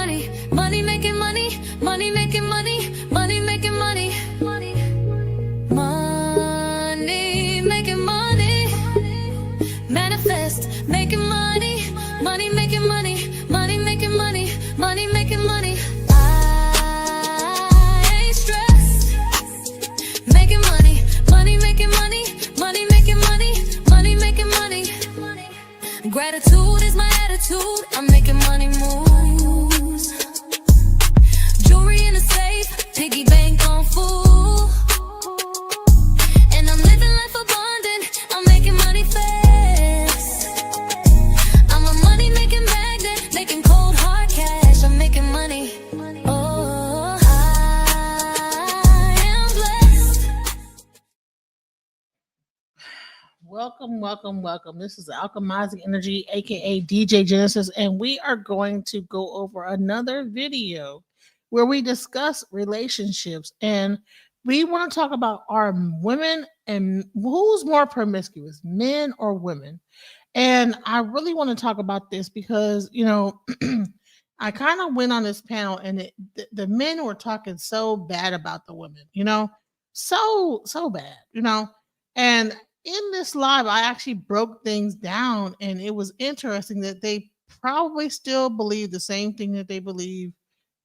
money, money making money, money making money, money making money, money, money making money, manifest, making money, money making money, money making money, money making money. I ain't stressed, making money, money making money, money making money, money making money. Gratitude is my attitude. I'm making money moves. Jewelry in the safe, piggy bank on full. And I'm living life abundant. I'm making money fast. I'm a money making magnet, making cold hard cash. I'm making money. Oh, I am blessed. Welcome. This is Alchemizing Energy, aka DJ Genesis, and we are going to go over another video where we discuss relationships, and we want to talk about are women and who's more promiscuous, men or women. And I really want to talk about this because I kind of went on this panel, and the men were talking so bad about the women, so bad, and in this live, I actually broke things down, and it was interesting that they probably still believe the same thing that they believe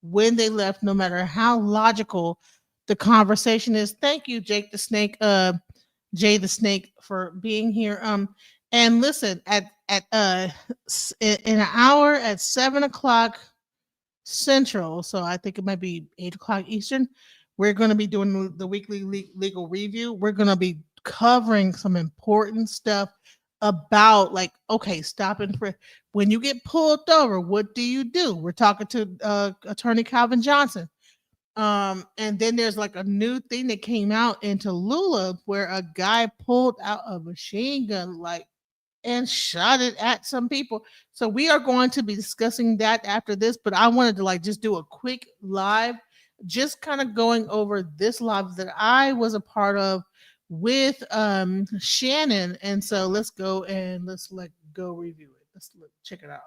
when they left, no matter how logical the conversation is. Thank you, Jake the Snake, Jay the Snake, for being here. And listen, in an hour at 7 o'clock Central, so I think it might be 8 o'clock Eastern, we're going to be doing the weekly legal review. We're going to be covering some important stuff about, like, okay, stopping for when you get pulled over, what do you do? We're talking to attorney Calvin Johnson. And then there's like a new thing that came out in Tallulah where a guy pulled out a machine gun, like, and shot it at some people. So we are going to be discussing that after this, but I wanted to just do a quick live, just kind of going over this live that I was a part of with Shannon. And so let's go and let's go review it. Check it out.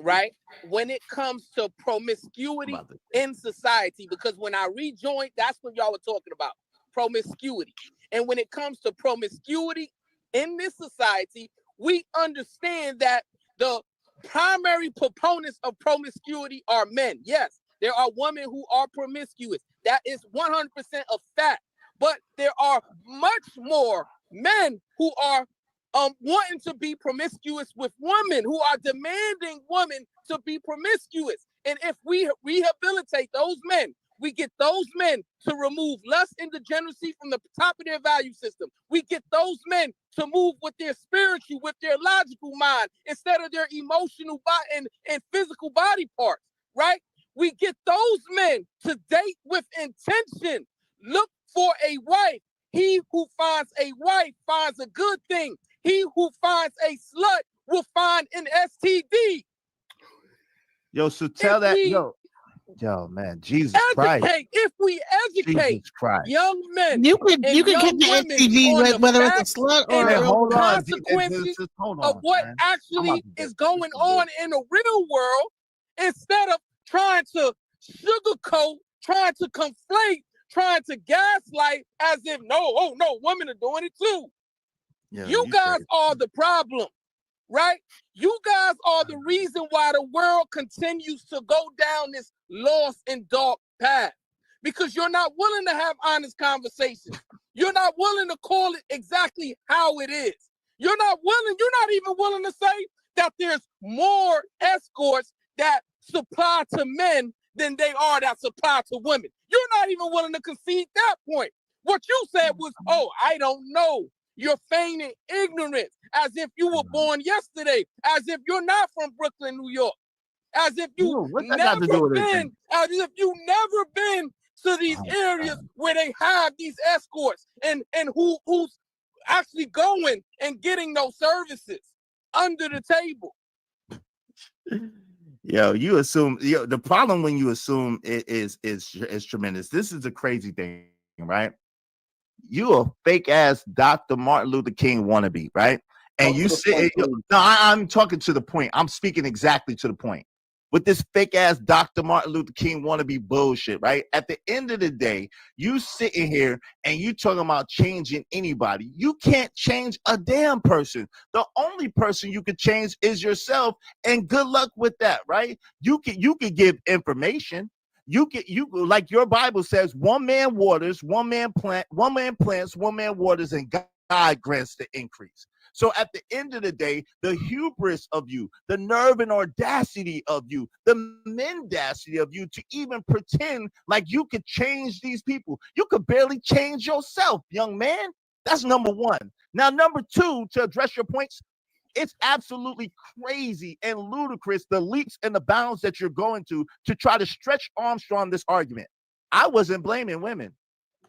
Right? When it comes to promiscuity in society, because when I rejoined, that's what y'all were talking about, promiscuity. And when it comes to promiscuity in this society, we understand that the primary proponents of promiscuity are men. Yes, there are women who are promiscuous. That is 100% a fact. But there are much more men who are wanting to be promiscuous with women, who are demanding women to be promiscuous. And if we rehabilitate those men, we get those men to remove lust and degeneracy from the top of their value system. We get those men to move with their spiritual, with their logical mind, instead of their emotional and physical body parts, right? We get those men to date with intention. Look for a wife. He who finds a wife finds a good thing. He who finds a slut will find an STD. Yo, so tell that, yo, man, Jesus Christ. If we educate young men, you could get the STD whether it's a slut or the consequences of what actually is going on in the real world, instead of trying to sugarcoat, trying to conflate, trying to gaslight as if no, women are doing it too. Yeah, you guys are the problem, right? You guys are the reason why the world continues to go down this lost and dark path, because you're not willing to have honest conversations. You're not willing to call it exactly how it is. You're not even willing to say that there's more escorts that supply to men than they are that supply to women. You're not even willing to concede that point. What you said was, I don't know. You're feigning ignorance, as if you were born yesterday, as if you're not from Brooklyn, New York, as if you've never been to these areas where they have these escorts and who's actually going and getting those services under the table. Yo, you assume. The problem when you assume it is tremendous. This is a crazy thing, right? you a fake ass Dr. Martin Luther King wannabe, right? And you say, no, I'm talking to the point. I'm speaking exactly to the point. With this fake ass Dr. Martin Luther King wannabe bullshit, right? At the end of the day, you sitting here and you talking about changing anybody. You can't change a damn person. The only person you could change is yourself, and good luck with that, right? You could give information. You like your Bible says, one man waters, one man plants, one man waters, and God grants the increase. So at the end of the day, the hubris of you, the nerve and audacity of you, the mendacity of you to even pretend like you could change these people. You could barely change yourself, young man. That's number one. Now, number two, to address your points, it's absolutely crazy and ludicrous, the leaps and the bounds that you're going to try to stretch Armstrong this argument. I wasn't blaming women.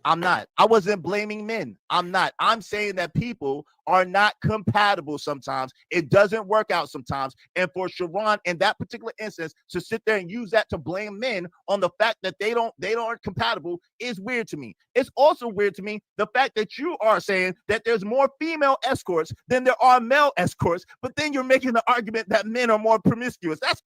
I'm not. I wasn't blaming men. I'm not. I'm saying that people are not compatible sometimes. It doesn't work out sometimes. And for Sharon, in that particular instance, to sit there and use that to blame men on the fact that they aren't compatible is weird to me. It's also weird to me the fact that you are saying that there's more female escorts than there are male escorts, but then you're making the argument that men are more promiscuous. That's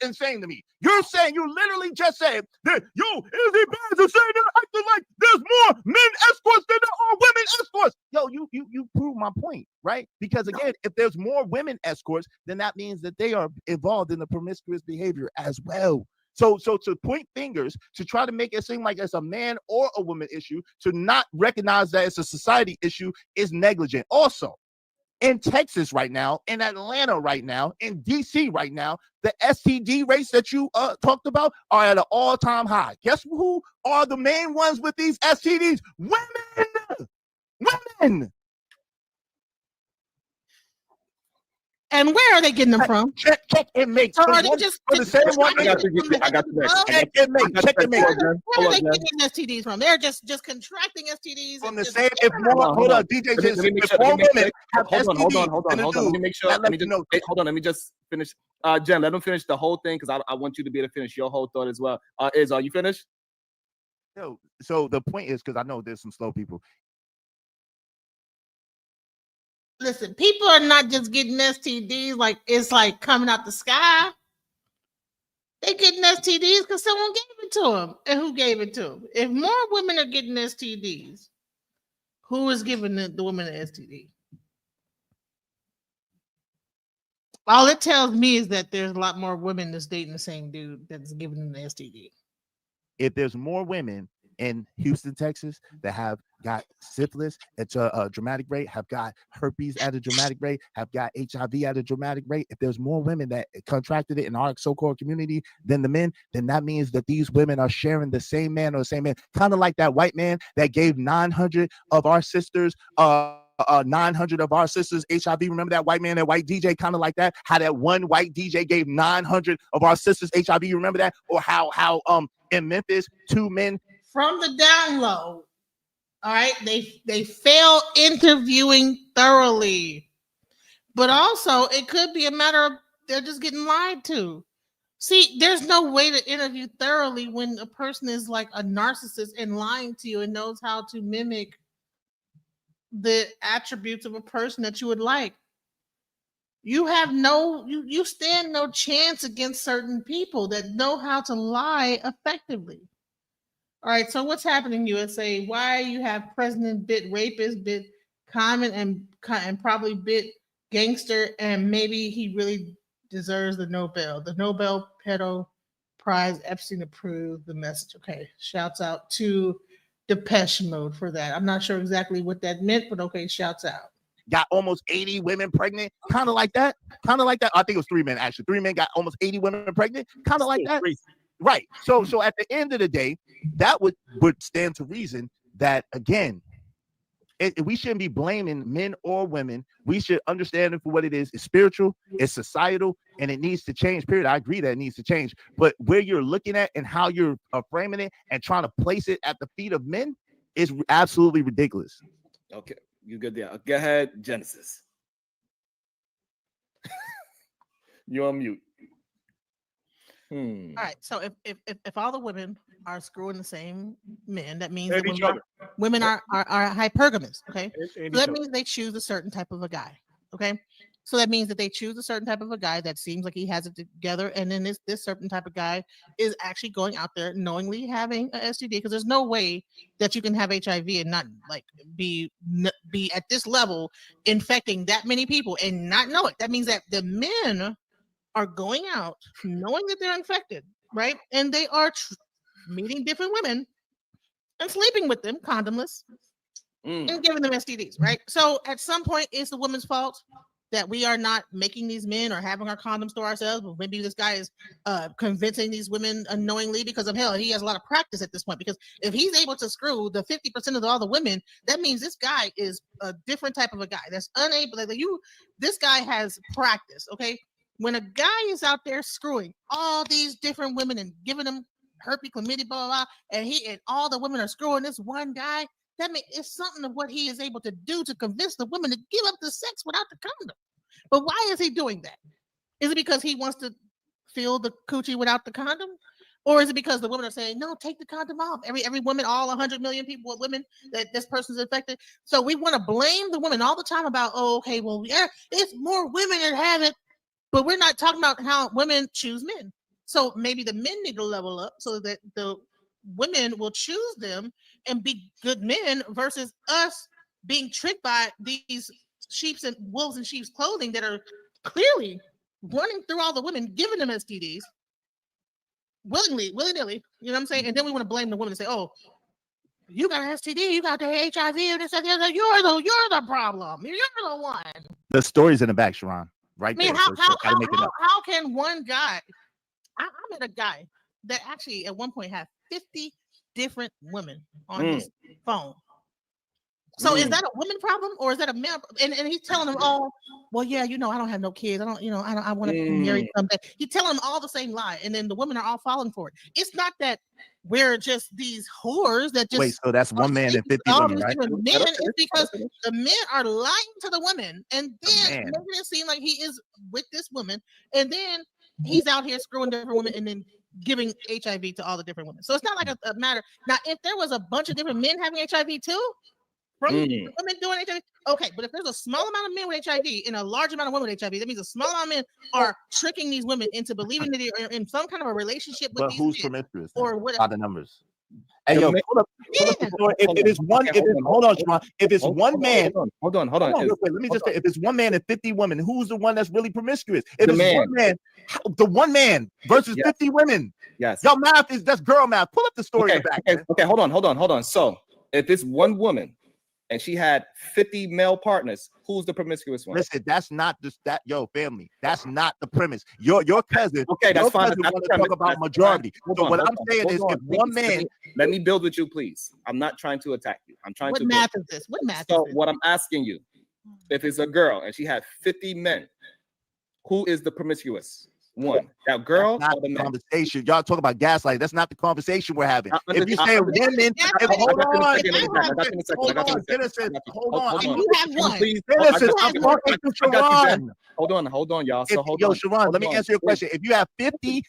insane to me. You're saying, you literally just said that Izzy Bands are saying they're acting like there's more men escorts than there are women escorts. Yo, you prove my point, right? Because again, if there's more women escorts, then that means that they are involved in the promiscuous behavior as well. So to point fingers, to try to make it seem like it's a man or a woman issue, to not recognize that it's a society issue is negligent. Also, in Texas right now, in Atlanta right now, in DC right now, the STD rates that you talked about are at an all-time high. Guess who are the main ones with these STDs? Women! Women! And where are they getting them from? Check and make. So are they just for the same one? I got the next. Check and make. Check and make. Where are they getting STDs from? They're just contracting STDs from the same. If more, hold on, DJ, if more women have STDs, hold on. Let me make sure. Hold on. Let me just finish. Jen, let them finish the whole thing because I want you to be able to finish your whole thought as well. Are you finished? Yo, so the point is, because I know there's some slow people. Listen, people are not just getting STDs like it's like coming out the sky. They getting STDs because someone gave it to them. And who gave it to them? If more women are getting STDs, who is giving the woman an STD? All it tells me is that there's a lot more women that's dating the same dude that's giving them the STD. If there's more women in Houston, Texas, that have got syphilis at a dramatic rate, have got herpes at a dramatic rate, have got HIV at a dramatic rate, if there's more women that contracted it in our so-called community than the men, then that means that these women are sharing the same man or the same man. Kind of like that white man that gave 900 of our sisters 900 of our sisters HIV. Remember that white man, that white DJ, kind of like that? How that one white DJ gave 900 of our sisters HIV. You remember that? Or how in Memphis, two men from the down low. All right, they fail interviewing thoroughly, but also it could be a matter of they're just getting lied to. See, there's no way to interview thoroughly when a person is like a narcissist and lying to you and knows how to mimic the attributes of a person that you would like. You have you stand no chance against certain people that know how to lie effectively. All right, so what's happening in USA? Why you have president bit rapist, bit common, and probably bit gangster, and maybe he really deserves the Nobel Pedo Prize, Epstein approved the message. Okay, shouts out to Depeche Mode for that. I'm not sure exactly what that meant, but okay, shouts out. Got almost 80 women pregnant, kind of like that. I think it was 3 men actually. 3 men got almost 80 women pregnant, kind of like that. Right. So at the end of the day, that would stand to reason that again, we shouldn't be blaming men or women. We should understand it for what it is. It's spiritual, it's societal, and it needs to change, period. I agree that it needs to change. But where you're looking at and how you're framing it and trying to place it at the feet of men is absolutely ridiculous. Okay, you good there. Go ahead, Genesis. You're on mute. All right. So if all the women are screwing the same men, that means And that each women are hypergamous. Okay. And So each that other. means they choose a certain type of a guy. Okay. So that means that they choose a certain type of a guy that seems like he has it together, and then this certain type of guy is actually going out there knowingly having a STD, because there's no way that you can have HIV and not like be at this level infecting that many people and not know it. That means that the men are going out knowing that they're infected, right? And they are meeting different women and sleeping with them condomless and giving them STDs, right? So at some point, it's the woman's fault that we are not making these men or having our condoms to ourselves. But maybe this guy is convincing these women unknowingly because of hell. He has a lot of practice at this point, because if he's able to screw the 50% of all the women, that means this guy is a different type of a guy that's unable. This guy has practice, okay? When a guy is out there screwing all these different women and giving them herpes, chlamydia, blah, blah, blah, and all the women are screwing this one guy, that means it's something of what he is able to do to convince the women to give up the sex without the condom. But why is he doing that? Is it because he wants to feel the coochie without the condom? Or is it because the women are saying, no, take the condom off? Every woman, all 100 million people, women, that this person's infected. So we want to blame the women all the time about, oh, okay, well, yeah, it's more women that have it. But we're not talking about how women choose men. So maybe the men need to level up so that the women will choose them and be good men, versus us being tricked by these sheep's and wolves in sheep's clothing that are clearly running through all the women, giving them STDs willy-nilly, you know what I'm saying? And then we want to blame the women and say, oh, you got an STD, you got the HIV, and this, and that. You're the problem. You're the one. The story's in the back, Sharon. Right I mean, there. how can one guy? I met a guy that actually at one point had 50 different women on his phone. So is that a woman problem, or is that a man? And he's telling them all, well, yeah, I don't have no kids. I want to marry someday. He's telling them all the same lie, and then the women are all falling for it. It's not that we're just these whores that just wait. So that's one man and 50 women, right? Men. It's because the men are lying to the women, and then making it seem like he is with this woman, and then he's out here screwing different women, and then giving HIV to all the different women. So it's not like a matter. Now, if there was a bunch of different men having HIV too, from women doing HIV, okay, but if there's a small amount of men with HIV and a large amount of women with HIV, that means a small amount of men are tricking these women into believing that they're in some kind of a relationship with these who's men, promiscuous or whatever. by the numbers. Hey, yo, pull up the story. If it is one, hold on, Sharon. If it's one man, hold on. Real quick, let me just say, if it's one man and 50 women, who's the one that's really promiscuous? If it's one man, the one man versus 50 women. Yes. Your math that's girl math. Pull up the story in the back. Okay, hold on. So if it's one woman and she had 50 male partners, who's the promiscuous one? Listen, that's not family. That's not the premise. Your cousin. Okay, that's fine. Want to talk about majority. So what I'm saying is, if one man, let me build with you, please. I'm not trying to attack you. I'm trying to. What math is this? What math? So what I'm asking you, if it's a girl and she had 50 men, who is the promiscuous one? That girl or the conversation. Y'all talk about gaslight. That's not the conversation we're having. If you say women, hold on, y'all. So hold on, Sharon, let me answer your question. If you have 50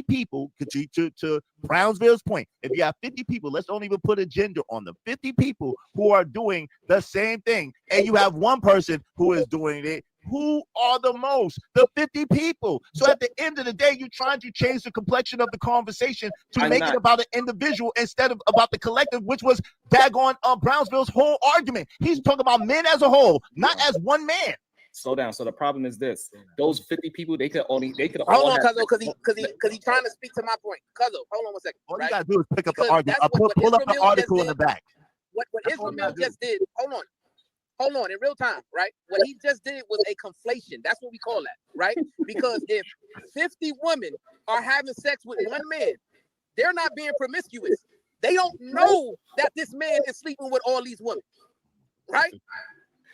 people, to Brownsville's point, if you have 50 people, let's don't even put a gender on them. 50 people who are doing the same thing, and you have one person who is doing it. Who are the most? The 50 people. So at the end of the day, you're trying to change the complexion of the conversation to make it about an individual instead of about the collective, which was daggone Brownsville's whole argument. He's talking about men as a whole, not as one man. Slow down. So the problem is this: those 50 people, they could hold on, Cuzzo, because he's trying to speak to my point. Cuzzo, hold on 1 second. All you gotta do is pick up the argument. Pull up the article in the back. What Israel just did? Hold on, in real time, right? What he just did was a conflation. That's what we call that, right? Because if 50 women are having sex with one man, they're not being promiscuous. They don't know that this man is sleeping with all these women, right?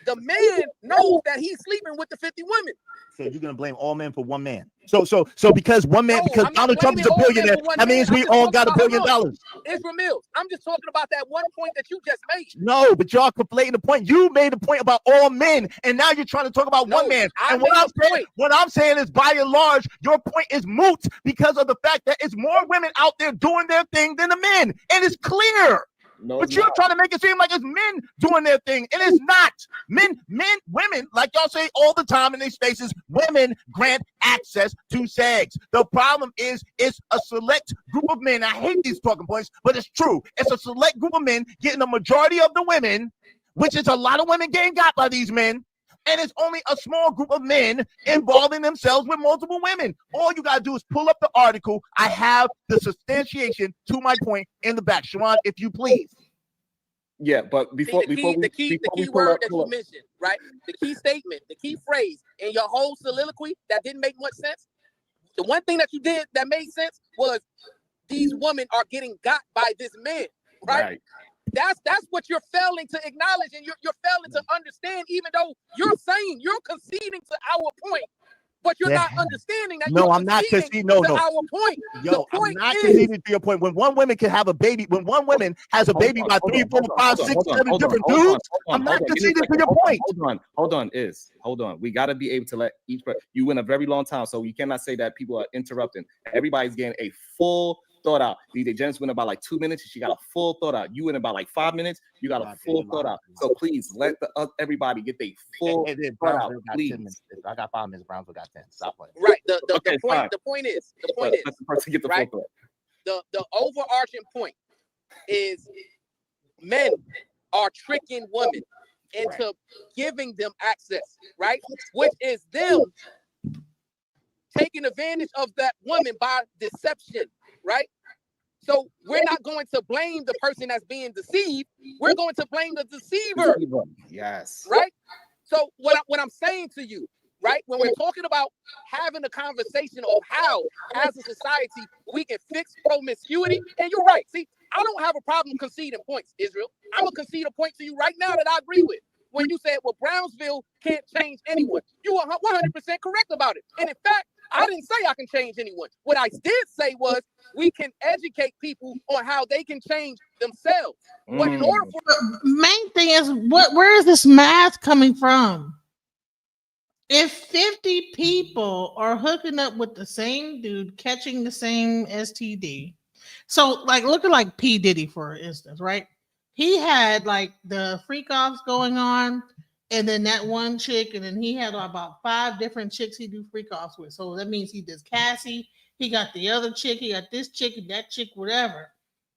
the man knows that he's sleeping with the 50 women. So you're gonna blame all men for one man. So because one man, No, because I'm not Donald Trump is a blaming all men billionaire, for one that man. means I'm we just all talking got $1 about- billion. hold on. Israel Mills, I'm just talking about that one point that you just made. No, but y'all conflating the point. You made a point about all men, and now you're trying to talk about No, one man. I And what made I'm a saying, point. what I'm saying is, by and large, your point is moot because of the fact that it's more women out there doing their thing than the men, and it's clear. No, But you're trying to make it seem like it's men doing their thing, and it's not. Women, like y'all say all the time in these spaces, women grant access to sex. The problem is it's a select group of men. I hate these talking points, but it's true. It's a select group of men getting the majority of the women, which is a lot of women getting got by these men. And it's only a small group of men involving themselves with multiple women. All you gotta do is pull up the article. I have the substantiation to my point in the back. Sharon, if you please. Yeah, but before the key pull word up, that you mentioned, right? The key statement, the key phrase in your whole soliloquy that didn't make much sense. The one thing that you did that made sense was these women are getting got by this man, right? That's what you're failing to acknowledge, and you're failing to understand, even though you're saying you're conceding to our point, but you're not understanding that. No, I'm not conceding. No. Our point. Yo, I'm not conceding to your point. When one woman can have a baby, when one woman has a baby by 3, 4, 5, 6, 7 different dudes, I'm not conceding to your point. Hold on. We got to be able to let each person. You went a very long time, so you cannot say that people are interrupting. Everybody's getting a full thought out. DJ Janice went about like 2 minutes. She got a full thought out. You went about like 5 minutes. You got a full thought out. So please let everybody get their full thought out. Please. I got 5 minutes. Brownsville got 10. Stop playing. Right. The point is. Let the person get the right? full thought. The overarching point is men are tricking women into giving them access, right? Which is them taking advantage of that woman by deception, right? So we're not going to blame the person that's being deceived. We're going to blame the deceiver. Yes. Right? So what I'm saying to you, right, when we're talking about having a conversation of how, as a society, we can fix promiscuity, and you're right. See, I don't have a problem conceding points, Israel. I'm going to concede a point to you right now that I agree with. When you said, well, Brownsville can't change anyone. You are 100% correct about it. And in fact, I didn't say I can change anyone. What I did say was we can educate people on how they can change themselves. But in order for main thing is where is this math coming from? If 50 people are hooking up with the same dude, catching the same STD, so like looking like P. Diddy, for instance, right? He had like the freak offs going on, and then that one chick, and then he had about 5 different chicks he do freak offs with. So that means he does Cassie, he got the other chick, he got this chick and that chick, whatever.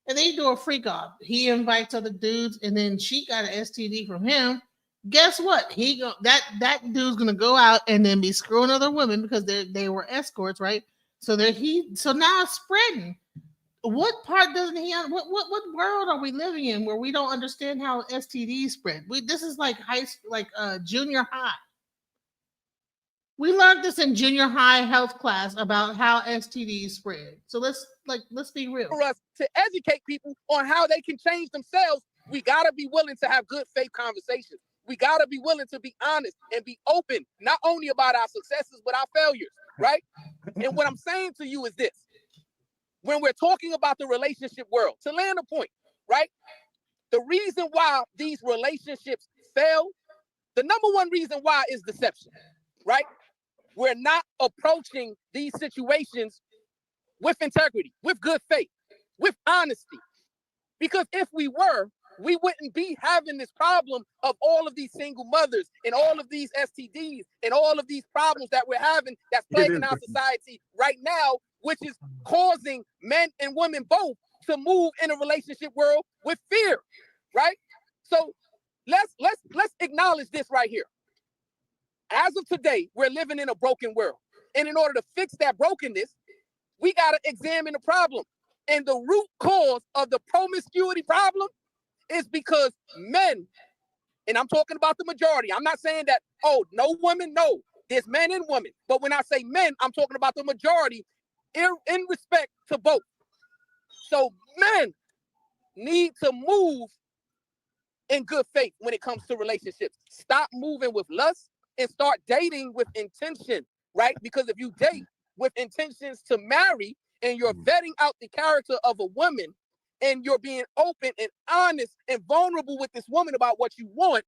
And they do a freak off. He invites other dudes, and then she got an STD from him. Guess what? That dude's gonna go out and then be screwing other women because they were escorts, right? So now it's spreading. What part doesn't he? What world are we living in where we don't understand how STDs spread? This is like junior high. We learned this in junior high health class about how STDs spread. So let's be real. For us to educate people on how they can change themselves, we gotta be willing to have good faith conversations. We gotta be willing to be honest and be open, not only about our successes but our failures, right? And what I'm saying to you is this. When we're talking about the relationship world, to land a point, right? The reason why these relationships fail, the number one reason why is deception, right? We're not approaching these situations with integrity, with good faith, with honesty. Because if we were, we wouldn't be having this problem of all of these single mothers and all of these STDs and all of these problems that we're having that's plaguing our society right now, which is causing men and women both to move in a relationship world with fear, right? So let's acknowledge this right here. As of today, we're living in a broken world. And in order to fix that brokenness, we got to examine the problem. And the root cause of the promiscuity problem is because men, and I'm talking about the majority. I'm not saying that, oh, no women, no. There's men and women. But when I say men, I'm talking about the majority in respect to both. So men need to move in good faith when it comes to relationships. Stop moving with lust and start dating with intention, right? Because if you date with intentions to marry and you're vetting out the character of a woman and you're being open and honest and vulnerable with this woman about what you want,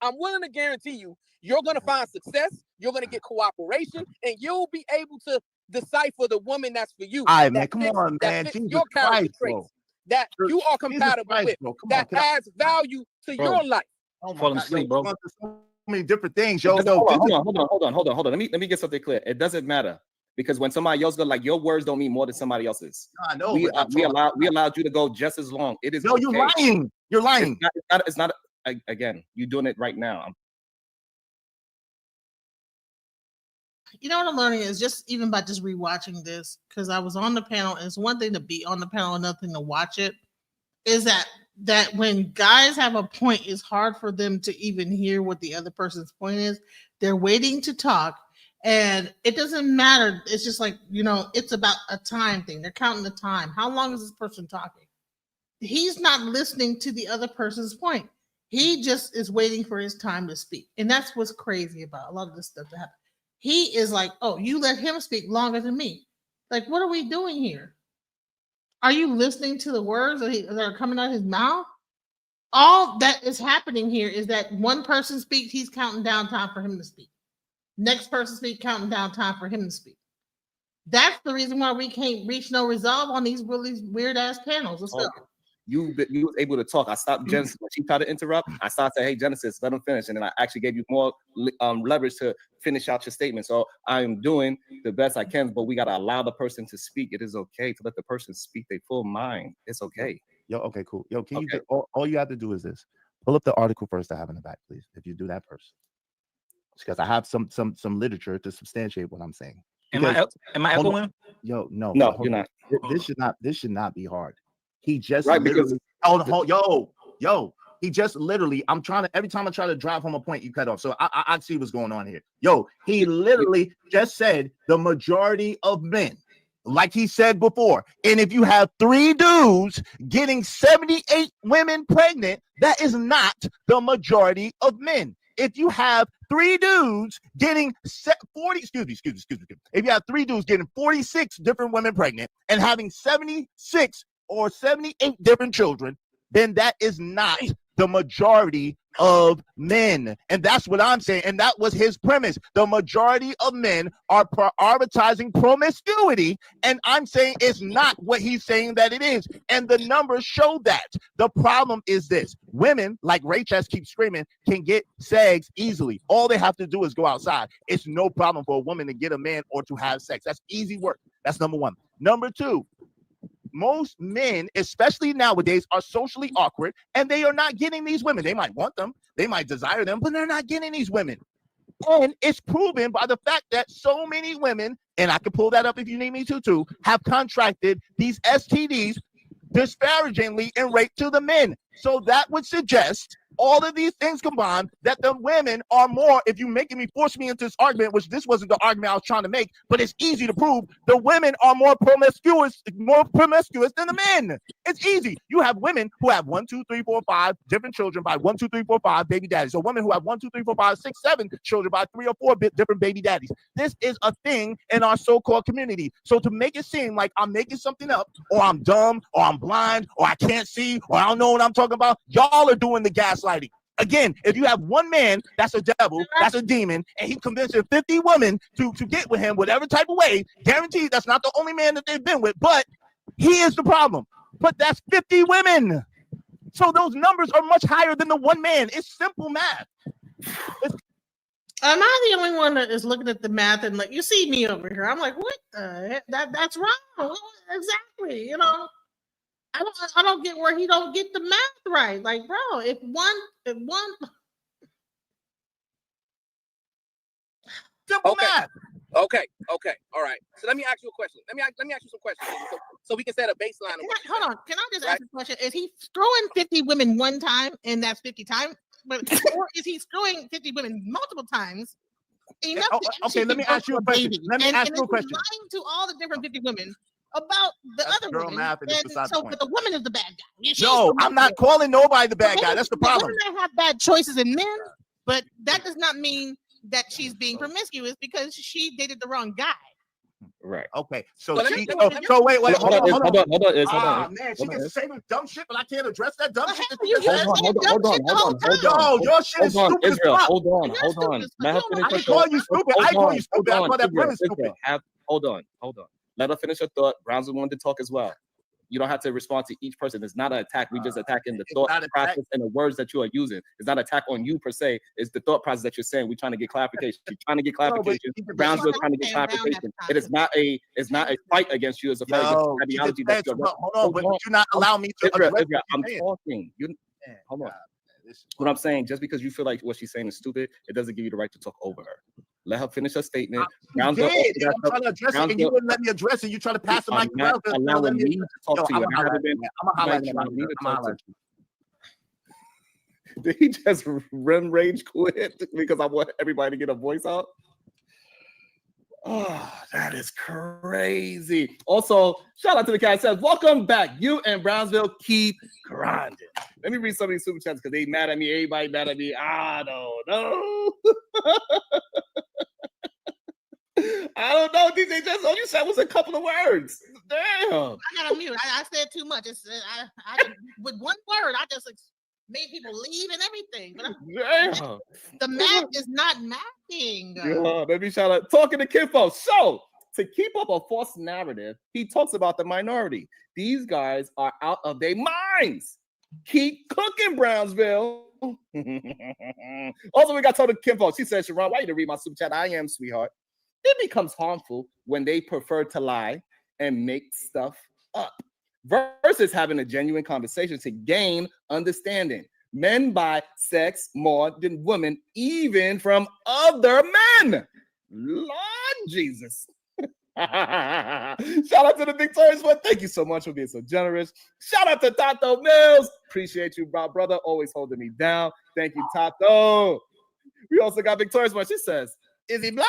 I'm willing to guarantee you, you're going to find success, you're going to get cooperation, and you'll be able to decipher the woman that's for you. All right, man, come on, man. That fits Jesus your character Christ, traits, bro. that you are compatible with, that adds value to your life. Oh my Falling God, asleep, yo, bro. so many different things, yo. Hold on. Let me get something clear. It doesn't matter because when somebody else goes, like your words don't mean more than somebody else's. I know. We allowed you to go just as long. It is. No, okay. you're lying. You're lying. It's not. Again, you're doing it right now. You know what I'm learning is just even by just rewatching this, because I was on the panel, and it's one thing to be on the panel, another thing to watch it, is that when guys have a point, it's hard for them to even hear what the other person's point is. They're waiting to talk, and it doesn't matter. It's just like, it's about a time thing. They're counting the time. How long is this person talking? He's not listening to the other person's point. He just is waiting for his time to speak. And that's what's crazy about a lot of this stuff that happens. He is like, oh, you let him speak longer than me. Like, what are we doing here? Are you listening to the words that are coming out of his mouth? All that is happening here is that one person speaks, he's counting down time for him to speak. Next person speaks, counting down time for him to speak. That's the reason why we can't reach no resolve on these really weird ass panels. What's up? You was able to talk. I stopped Genesis when she tried to interrupt. I started saying, "Hey, Genesis, let him finish," and then I actually gave you more leverage to finish out your statement. So I am doing the best I can, but we gotta allow the person to speak. It is okay to let the person speak their full mind. It's okay. Yo, okay, cool. Yo, can you all you have to do is this: pull up the article first I have in the back, please. If you do that first, because I have some literature to substantiate what I'm saying. Because, am I echoing? Yo, no, you're not. This should not be hard. He just right literally, he just literally, every time I try to drive home a point, you cut off. So I see what's going on here. Yo, he literally just said the majority of men, like he said before. And if you have 3 dudes getting 78 women pregnant, that is not the majority of men. If you have 3 dudes getting 40, if you have 3 dudes getting 46 different women pregnant and having 76 or 78 different children, then that is not the majority of men. And that's what I'm saying. And that was his premise. The majority of men are prioritizing promiscuity. And I'm saying it's not what he's saying that it is. And the numbers show that. The problem is this: women, like Ray Chess keeps screaming, can get sex easily. All they have to do is go outside. It's no problem for a woman to get a man or to have sex. That's easy work. That's number one. Number two, most men, especially nowadays, are socially awkward, and they are not getting these women. They might want them, they might desire them, but they're not getting these women. And it's proven by the fact that so many women, and I can pull that up if you need me to too, have contracted these STDs disparagingly in rape to the men. So that would suggest, all of these things combined, that the women are more, if you're force me into this argument, which this wasn't the argument I was trying to make, but it's easy to prove, the women are more promiscuous than the men. It's easy. You have women who have 1, 2, 3, 4, 5 different children by 1, 2, 3, 4, 5 baby daddies. So women who have 1, 2, 3, 4, 5, 6, 7 children by 3 or 4 different baby daddies. This is a thing in our so-called community. So to make it seem like I'm making something up, or I'm dumb, or I'm blind, or I can't see, or I don't know what I'm talking about, y'all are doing the gaslighting. Again, if you have one man that's a devil, that's a demon, and he convincing 50 women to get with him whatever type of way, guaranteed that's not the only man that they've been with, but he is the problem. But that's 50 women. So those numbers are much higher than the one man. It's simple math. Am I the only one that is looking at the math and like, you see me over here? I'm like, what the heck? That's wrong. Exactly. You know, I don't get where he don't get the math right. Like, bro, if one simple math. Okay. All right. So let me ask you a question. Let me ask you some questions so we can set a baseline. Hold on. Can I just ask a question? Is he screwing 50 women one time and that's 50 times? Or is he screwing 50 women multiple times? Okay, let me ask you a question. Lying to all the different 50 women about the That's other girl woman. math and it's beside the So, point. but the woman is the bad guy. She's No, the I'm not calling nobody the bad guy. That's the problem. Women have bad choices in men, but that does not mean that she's being promiscuous because she dated the wrong guy. Right. Okay, so But she. let me- So wait, hold on. Hold on. Ah, man, she gets to say dumb shit, but I can't address that dumb shit. You Hold on. Yo, your shit is stupid as Israel, fuck. hold on. Let her finish I can call you stupid. I call you stupid. I call that premise stupid. Hold on. Let her finish her thought. Brownsville wanted to talk as well. You don't have to respond to each person. It's not an attack. We just attacking the thought process and the words that you are using. It's not an attack on you per se. It's the thought process that you're saying. We're trying to get clarification. You're trying to get clarification. Brownsville trying to get clarification. It is not a fight against you as a fight against the ideology that you're hold on, but you're not allowing me to address I'm talking. Hold on. What I'm saying, just because you feel like what she's saying is stupid, it doesn't give you the right to talk over her. Let her finish her statement. I'm trying to address it, and you wouldn't let me address it. You try to pass the mic around. Allowing me to talk to you. I'm gonna highlight you. Did he just rage quit because I want everybody to get a voice out? Oh, that is crazy. Also, shout out to the cat says, welcome back. You and Brownsville keep grinding. Let me read some of these super chats because they mad at me. Everybody mad at me. I don't know. I don't know, DJ Jess. All you said was a couple of words. Damn. I got a mute. I said too much. I with one word, I just made people leave and everything. But Damn. The math is not mathing. Let me shout out. Talking to Kinfo. So, to keep up a false narrative, he talks about the minority. These guys are out of their minds. Keep cooking, Brownsville. Also, we got told to Kinfo. She said, Sharon, why you to read my super chat? I am, sweetheart. It becomes harmful when they prefer to lie and make stuff up versus having a genuine conversation to gain understanding. Men buy sex more than women, even from other men. Lord Jesus. Shout out to the victorious one. Thank you so much for being so generous. Shout out to Tato Mills. Appreciate you, brother. Always holding me down. Thank you, Tato. We also got victorious one. She says, is he blind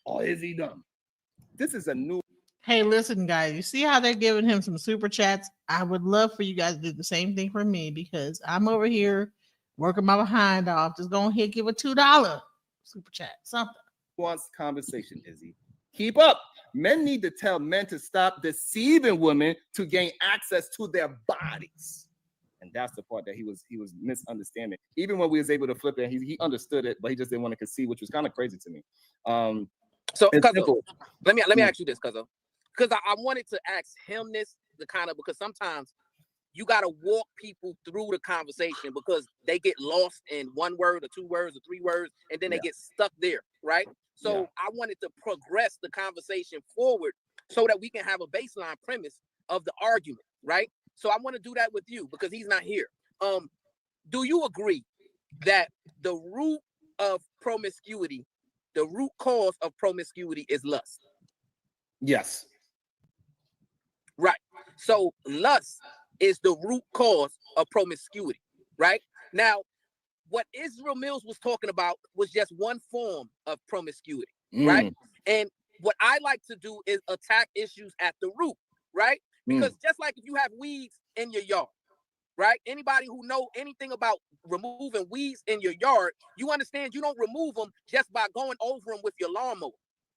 or is he dumb? This is a new. Hey, listen, guys. You see how they're giving him some super chats? I would love for you guys to do the same thing for me because I'm over here working my behind off. Just go ahead, give a $2 super chat, something. Wants conversation, Izzy. Keep up. Men need to tell men to stop deceiving women to gain access to their bodies. And that's the part that he was misunderstanding. Even when we was able to flip it, he understood it, but he just didn't want to concede, which was kind of crazy to me. So, Cuzzo, let me ask you this, Cuzzo, because I wanted to ask him this, because sometimes you got to walk people through the conversation because they get lost in one word or 2 words or 3 words, and then they get stuck there, right? So I wanted to progress the conversation forward so that we can have a baseline premise of the argument, right? So I want to do that with you because he's not here. Do you agree that the root of promiscuity, the root cause of promiscuity is lust? Yes. Right. So lust is the root cause of promiscuity, right? Now, what Israel Mills was talking about was just one form of promiscuity, right? And what I like to do is attack issues at the root, right? Because just like if you have weeds in your yard, right? Anybody who know anything about removing weeds in your yard, you understand you don't remove them just by going over them with your lawnmower,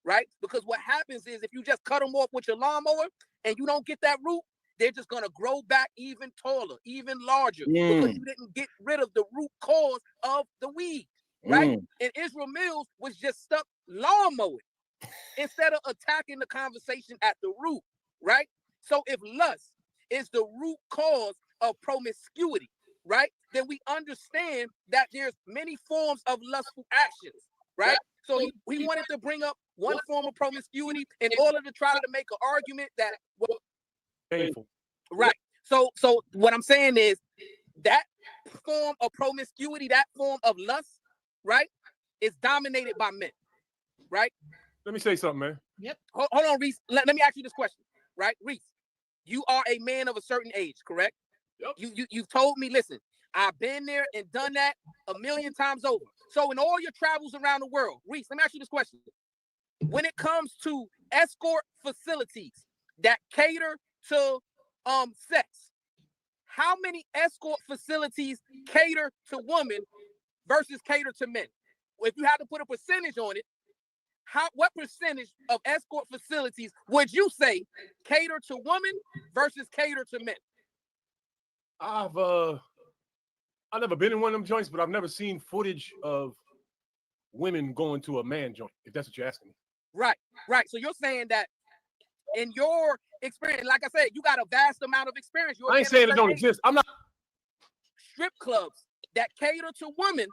right? Because what happens is if you just cut them off with your lawnmower and you don't get that root, they're just going to grow back even taller, even larger, because you didn't get rid of the root cause of the weed, right? And Israel Mills was just stuck lawnmowing instead of attacking the conversation at the root, right? So if lust is the root cause of promiscuity, right, then we understand that there's many forms of lustful actions, right? So he wanted to bring up one form of promiscuity in order to try to make an argument that painful. Right. So what I'm saying is that form of promiscuity, that form of lust, right, is dominated by men, right? Let me say something, man. Yep. Hold on, Reese. Let me ask you this question, right? Reese, you are a man of a certain age, correct? Yep. You've told me, listen, I've been there and done that 1,000,000 times over. So in all your travels around the world, Reese, let me ask you this question. When it comes to escort facilities, that cater to sex. How many escort facilities cater to women versus cater to men? If you had to put a percentage on it, what percentage of escort facilities would you say cater to women versus cater to men? I've never been in one of them joints, but I've never seen footage of women going to a man joint, if that's what you're asking me. Right. So you're saying that in your experience, like I said, you got a vast amount of experience. I ain't saying it don't exist. I'm not. Strip clubs that cater to women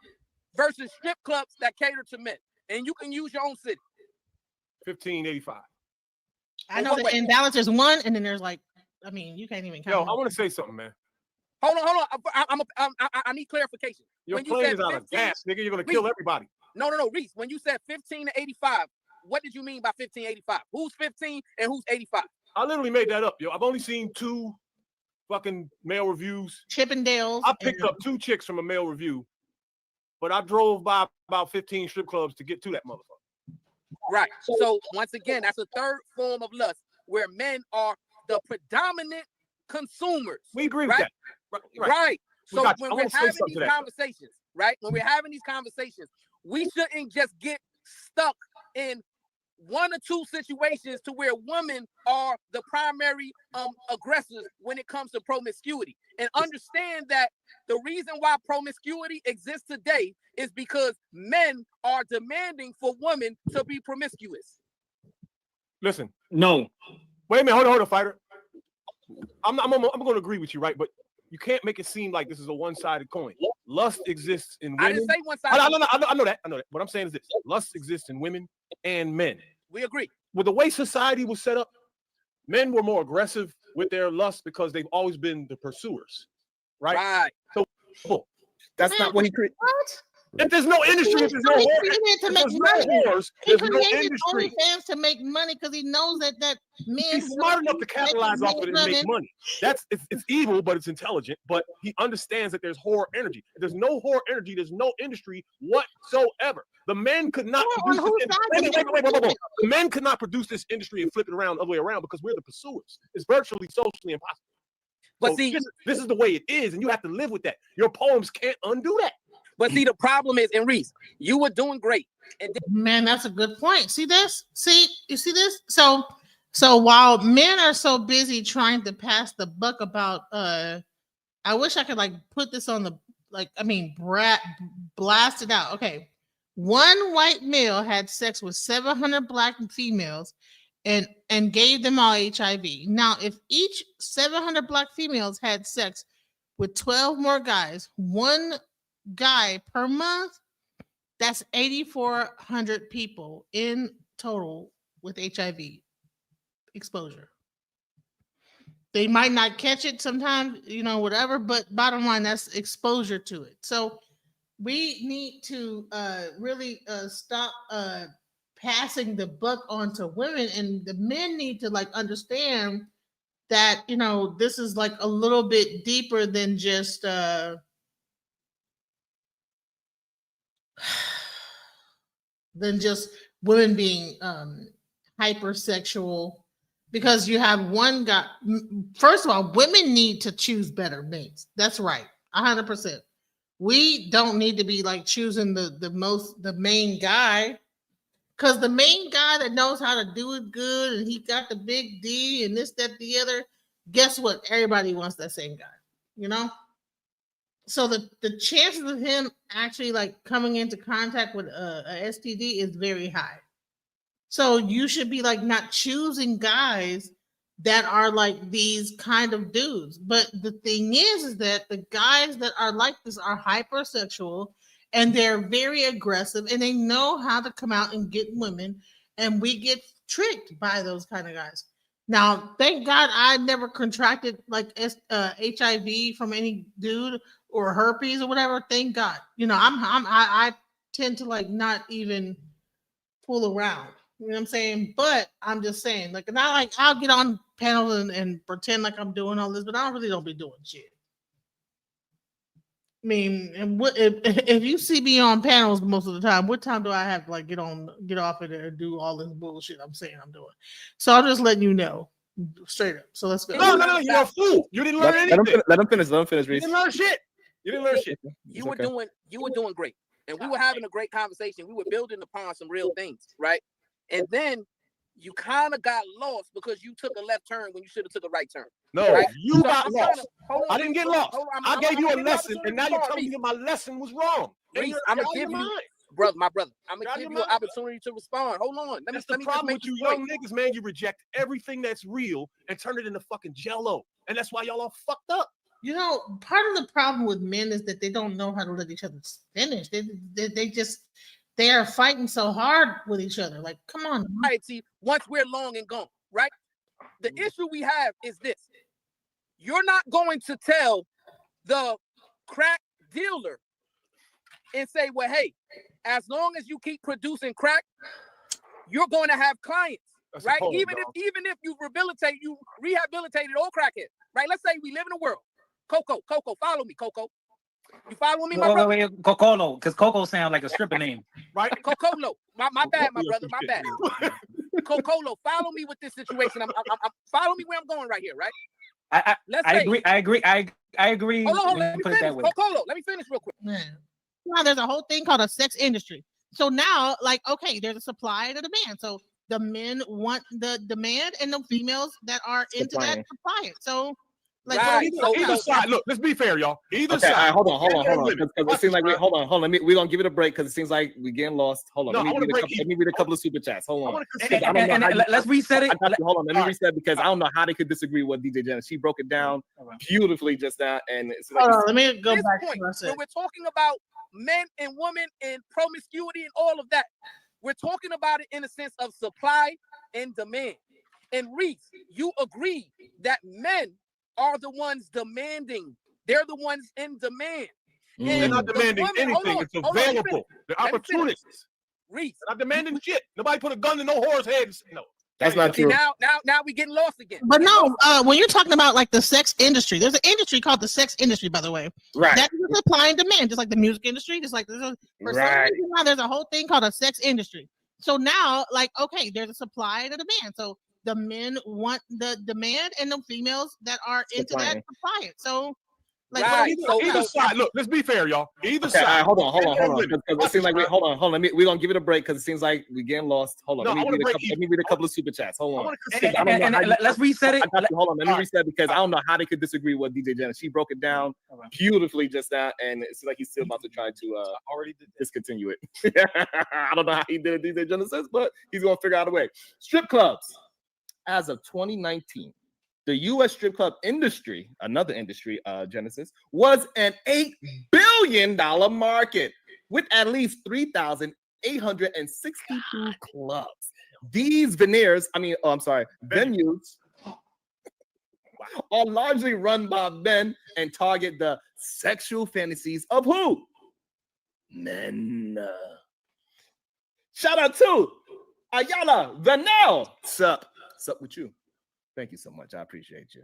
versus strip clubs that cater to men. And you can use your own city. 1585. I know that in Dallas there's one, and then there's like, I mean, you can't even count. Yo, I want to say something, man. Hold on. I need clarification. Your plane is out of gas, nigga. You're gonna kill everybody. No, Reese. When you said 15 to 85, what did you mean by 1585? Who's 15 and who's 85? I literally made that up, yo. I've only seen 2 fucking male reviews. Chippendales. I picked up 2 chicks from a male review, but I drove by about 15 strip clubs to get to that motherfucker. Right. So once again, that's a third form of lust where men are the predominant consumers. We agree with that. Right. So when we're having these conversations, right? When we're having these conversations, we shouldn't just get stuck in 1 or 2 situations to where women are the primary aggressors when it comes to promiscuity. And understand that the reason why promiscuity exists today is because men are demanding for women to be promiscuous. Listen. No. Wait a minute. Hold on, fighter. I'm going to agree with you, right? But you can't make it seem like this is a one-sided coin. Lust exists in women. I didn't say one-sided. I know that. What I'm saying is this. Lust exists in women and men. We agree. With the way society was set up, men were more aggressive with their lust because they've always been the pursuers, right? Right. So that's not what he created. What? If there's no industry, if there's no whores, there's no industry. OnlyFans to make money because he knows that men. He's smart enough to capitalize off of it and make money. It's evil, but it's intelligent. But he understands that there's whore energy. If there's no whore energy, there's no industry whatsoever. The men could not produce this. Wait. The men could not produce this industry and flip it around the other way around because we're the pursuers. It's virtually socially impossible. But so see, this is the way it is, and you have to live with that. Your poems can't undo that. But see, the problem is, and Reese, you were doing great. And man, that's a good point. See this? You see this? So while men are so busy trying to pass the buck about, I wish I could like put this on the blast it out. Okay, one white male had sex with 700 black females, and gave them all HIV. Now, if each 700 black females had sex with 12 more guys, one guy per month, that's 8,400 people in total with HIV exposure. They might not catch it sometimes, whatever, but bottom line, that's exposure to it. So we need to really stop passing the buck on to women, and the men need to like understand that, this is like a little bit deeper than just women being hypersexual, because you have one guy. First of all, women need to choose better mates. That's right, 100%. We don't need to be like choosing the main guy, because the main guy that knows how to do it good and he got the big D and this, that, the other. Guess what? Everybody wants that same guy, So the chances of him actually like coming into contact with a STD is very high. So you should be like not choosing guys that are like these kind of dudes. But the thing is that the guys that are like this are hypersexual, and they're very aggressive, and they know how to come out and get women, and we get tricked by those kind of guys. Now, thank God I never contracted like HIV from any dude or herpes or whatever. Thank God. I tend to like not even fool around. You know what I'm saying? But I'm just saying, like, not like I'll get on panels and pretend like I'm doing all this, but I really don't be doing shit. I mean, and if you see me on panels most of the time, what time do I have to like get off it and do all this bullshit I'm saying I'm doing? So I'm just letting you know. Straight up. So let's go. No, you're a fool. You didn't learn anything. Let him finish. You Reese. didn't learn shit. You didn't learn shit. You were doing great, and we were having a great conversation. We were building upon some real things, right? And then you kind of got lost because you took a left turn when you should have took a right turn. No, right? you So got I'm lost. hold on, I didn't get lost. I gave you a lesson, opportunity and now to you're respond, telling me my lesson was wrong. Reese, I'm gonna give you, my brother. I'm gonna give you an opportunity to respond. Hold on. That's the problem with you young niggas, man. You reject everything that's real and turn it into fucking jello, and that's why y'all all fucked up. You know, part of the problem with men is that they don't know how to let each other finish. They are fighting so hard with each other. Like, come on. Right, see, once we're long and gone, right? The issue we have is this. You're not going to tell the crack dealer and say, well, hey, as long as you keep producing crack, you're going to have clients, right? Even if you rehabilitated all crackheads, right? Let's say we live in a world. Coco, follow me, Coco. You following me, my brother? Wait, Cocolo, because Coco sounds like a stripper name. Right? Cocolo. My bad, my brother, my bad. Cocolo, follow me with this situation. I'm follow me where I'm going right here, right? I agree. Hold on, let me finish. Cocolo, let me finish real quick. Now there's a whole thing called a sex industry. So now, like, okay, there's a supply and a demand. So the men want the demand and the females that are into that supply it. So like, right. Either side. Look, let's be fair, y'all. Either side. Right, hold on. Because it seems like hold on. We're gonna give it a break because it seems like we're getting lost. Hold on. Let me read a couple of super chats. Hold on. Let's reset it. Hold on. Let me reset because I don't know how they could disagree with DJ Janice. She broke it down beautifully just now, and it's like, let me go back to what I said. When we're talking about men and women and promiscuity and all of that, we're talking about it in a sense of supply and demand. And Reese, you agree that men are the ones demanding. They're the ones in demand. They're not demanding anything. It's available. The opportunities. Reese. They're not demanding shit. Nobody put a gun to no whore's head. No. That's not true. Now we're getting lost again. But no, when you're talking about like the sex industry, there's an industry called the sex industry, by the way. Right. That is supply and demand, just like the music industry, just like this. For some reason now, there's a whole thing called a sex industry. So now, like, okay, there's a supply and a demand. So the men want the demand and the females that are into that supply it. So like, either side. Look, let's be fair, y'all. Either side. Hold on. It seems like hold on. We're gonna give it a break because it seems like we're getting lost. Hold on. Let me read a couple of super chats. Hold on. Let's reset it. Hold on. Let me reset because I don't know how they could disagree with DJ Janice. She broke it down beautifully just now, and it's like he's still about to try to already discontinue it. I don't know how he did it, DJ Genesis, but he's gonna figure out a way. Strip clubs. As of 2019, the U.S. strip club industry, another industry, Genesis, was an $8 billion market with at least 3,862 clubs. These venues are largely run by men and target the sexual fantasies of who? Men. Shout out to Ayala Vanel. Sup with you? Thank you so much. I appreciate you.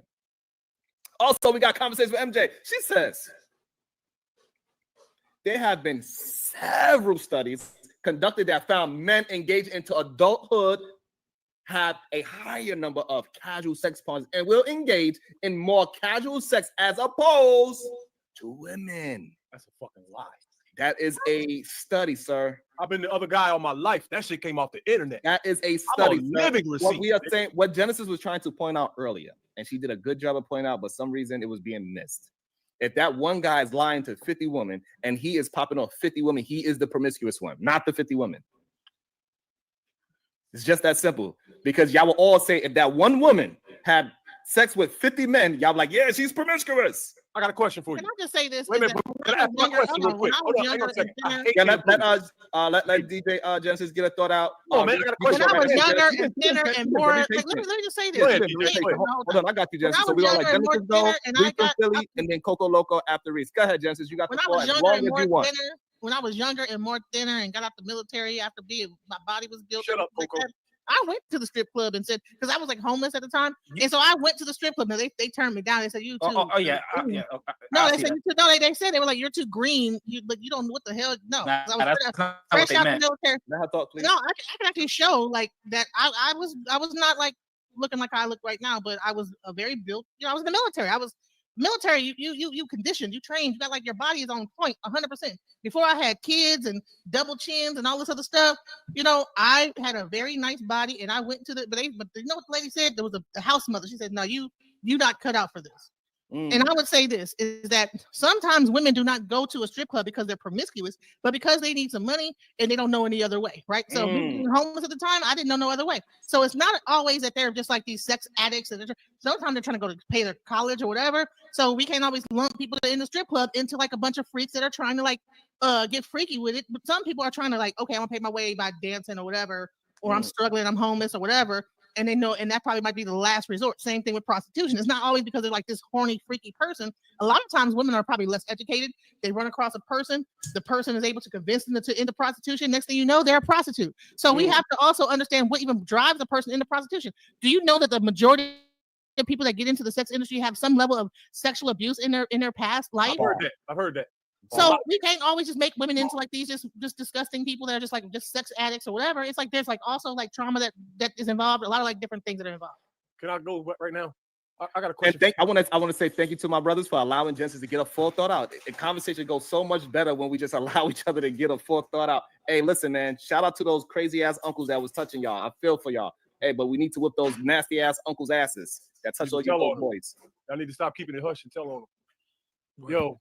Also, we got conversations with MJ. She says there have been several studies conducted that found men engaged into adulthood have a higher number of casual sex partners and will engage in more casual sex as opposed to women. That's a fucking lie. That is a study, sir. I've been the other guy all my life. That shit came off the internet. That is a study. Living receipt. What we are saying, what Genesis was trying to point out earlier, and she did a good job of pointing out, but some reason it was being missed. If that one guy is lying to 50 women and he is popping off 50 women, he is the promiscuous one, not the 50 women. It's just that simple. Because y'all will all say if that one woman had sex with 50 men, y'all be like, yeah, she's promiscuous. I got a question for you. Can I just say this? Wait a minute. Can I ask my question real quick? Hold on, hang on a second. Let DJ Genesis get a thought out. Oh, man, I got a question. When I was younger and thinner and more, let me just say this. Hold on, I got you, Genesis. So we all like Genesis go, Reese from Philly, and then Coco Loco after Reese. Go ahead, Genesis. You got the floor as long as you want. When I was younger and more thinner and got out the military after my body was built. Shut up, Coco. I went to the strip club and said, because I was like homeless at the time, and so I went to the strip club. And they turned me down. They said, "You too." No, they said, "No." They said they were like, "You're too green. You don't what the hell." No, I was fresh out the military. Now, thought, please. No, I can actually show like that. I was not like looking like I look right now, but I was a very built. You know, I was in the military. I was military. You conditioned, you trained, you got like your body is on point 100%. Before I had kids and double chins and all this other stuff, you know, I had a very nice body, and I went to but you know what the lady said? There was a house mother. She said, "No, you not cut out for this." And I would say this is that sometimes women do not go to a strip club because they're promiscuous, but because they need some money and they don't know any other way, right? So me being homeless at the time, I didn't know no other way. So it's not always that they're just like these sex addicts. And sometimes they're trying to go to pay their college or whatever. So we can't always lump people in the strip club into like a bunch of freaks that are trying to like get freaky with it. But some people are trying to like, okay, I'm gonna pay my way by dancing or whatever, or I'm struggling, I'm homeless or whatever. And they know, and that probably might be the last resort. Same thing with prostitution. It's not always because they're like this horny, freaky person. A lot of times women are probably less educated. They run across a person, the person is able to convince them into prostitution. Next thing you know, they're a prostitute. So we have to also understand what even drives a person into prostitution. Do you know that the majority of people that get into the sex industry have some level of sexual abuse in their past life? I've heard that. So we can't always just make women into like these just disgusting people that are just like just sex addicts or whatever. It's like there's like also like trauma that is involved. A lot of like different things that are involved. Can I go right now? I got a question. I want to say thank you to my brothers for allowing Genesis to get a full thought out. The conversation goes so much better when we just allow each other to get a full thought out. Hey, listen, man. Shout out to those crazy ass uncles that was touching y'all. I feel for y'all. Hey, but we need to whip those nasty ass uncles' asses that touch all your little boys. I need to stop keeping it hush and tell on them. Yo,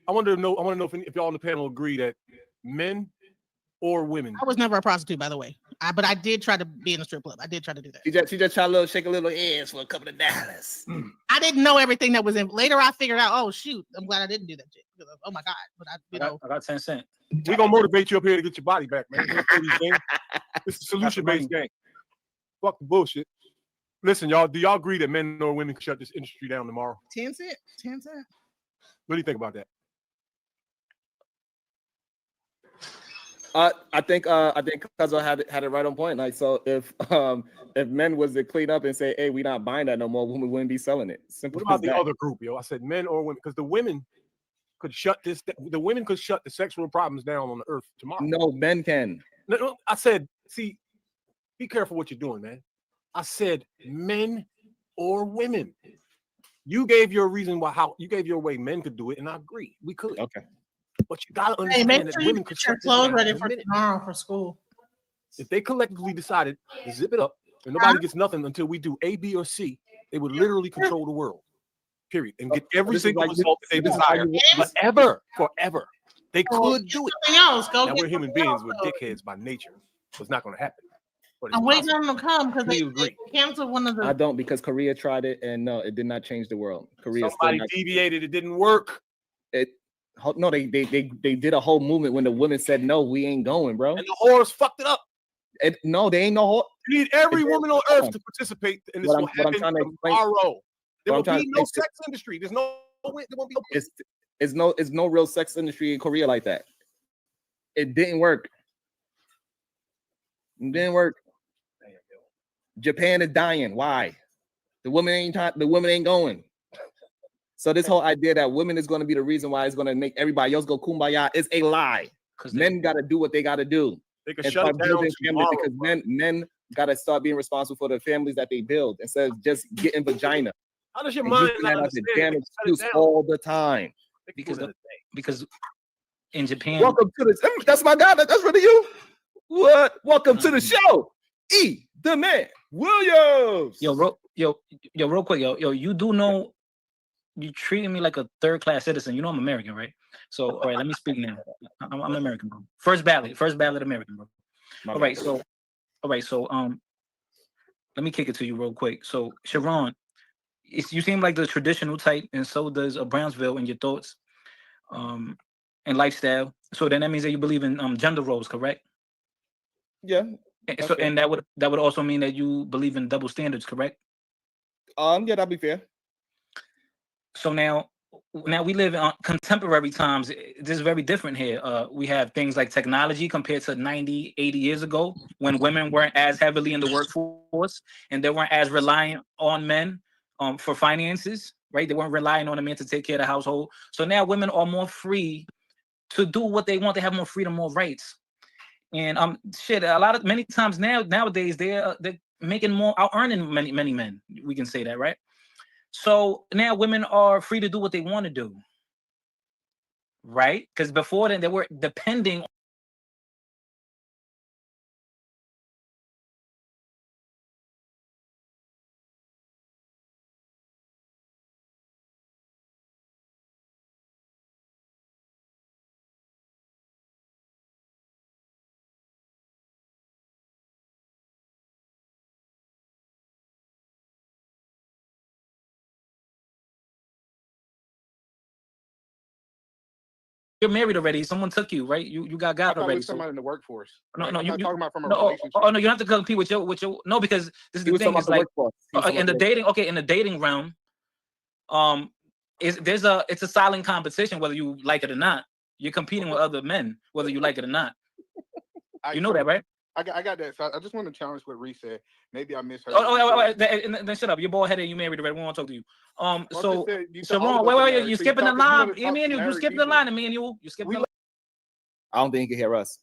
I want to know if y'all on the panel agree that men or women. I was never a prostitute, by the way. But I did try to be in a strip club. I did try to do that. She just tried to shake a little ass for a couple of dollars. I didn't know everything that was in. Later, I figured out. Oh shoot! I'm glad I didn't do that shit. Oh my god! But I got 10 cents. We're gonna motivate you up here to get your body back, man. It's a solution-based game. Fuck the bullshit. Listen, y'all. Do y'all agree that men or women can shut this industry down tomorrow? 10 cents. 10 cents. What do you think about that? I think Cuzzo had it right on point. Like, so if men was to clean up and say, "Hey, we not buying that no more," women wouldn't be selling it. Simple. What about the other group, yo? I said men or women, because the women could shut this. The women could shut the sexual problems down on the earth tomorrow. No, men can. No, I said, see, be careful what you're doing, man. I said men or women. You gave your reason how you gave your way men could do it, and I agree. We could. Okay. But you gotta understand that women could shut clothes ready for tomorrow for school. If they collectively decided to zip it up and nobody gets nothing until we do A, B, or C, they would literally control the world. Period. And get every single result that they desire forever. They could do it. Else, now we're human beings with dickheads by nature, so it's not going to happen. But I'm waiting on them to come because they canceled one of the. I don't, because Korea tried it and no, it did not change the world. Korea somebody deviated. It didn't work. No, they did a whole movement when the women said no, we ain't going, bro. And the whores fucked it up. No, they ain't no whore. You need every woman on earth to participate in this. Will happen tomorrow. There will be no sex industry. There's no way. There won't be. It's no real sex industry in Korea like that. It didn't work. It didn't work. Japan is dying. Why? The women ain't going. So this whole idea that women is going to be the reason why it's going to make everybody else go kumbaya is a lie. Because men got to do what they got to do. They can shut it down because men got to start being responsible for the families that they build instead of just getting vagina. How does your mind not understand all the time? Because in Japan. Welcome to this. That's my guy. That's really you. What? Welcome to the show. The man Williams. Yo, real quick, yo, you do know. You treating me like a third-class citizen. You know I'm American, right? So, all right, let me speak now. I'm American, bro. First ballot American, bro. All right, so let me kick it to you real quick. So, Sharon, you seem like the traditional type, and so does Brownsville in your thoughts, and lifestyle. So then that means that you believe in gender roles, correct? Yeah. So, and that would also mean that you believe in double standards, correct? Yeah, that'd be fair. So now we live in contemporary times. This is very different here. We have things like technology compared to 90, 80 years ago when women weren't as heavily in the workforce and they weren't as reliant on men for finances, right? They weren't relying on a man to take care of the household. So now women are more free to do what they want. They have more freedom, more rights. And many times nowadays they're making more, out earning many men. We can say that, right? So now women are free to do what they want to do, right? Because before then they were depending. You're married already. Someone took you, right? You got I thought it already. was somebody in the workforce. No, Like, no, I'm you not talking about from a no, relationship. no, you don't have to compete with your no, because this is the thing. It's like in the dating, in the dating realm, it's a silent competition whether you like it or not. You're competing with other men whether you like it or not. You know that, right? I got that. So I just want to challenge what Reese said. Maybe I misheard. Then shut up. You're bald headed. You married already. We want to talk to you. So Sharon, wait. You skipping the line. Me and you skipping the line, and me and you skipping the line. I don't think he can hear us.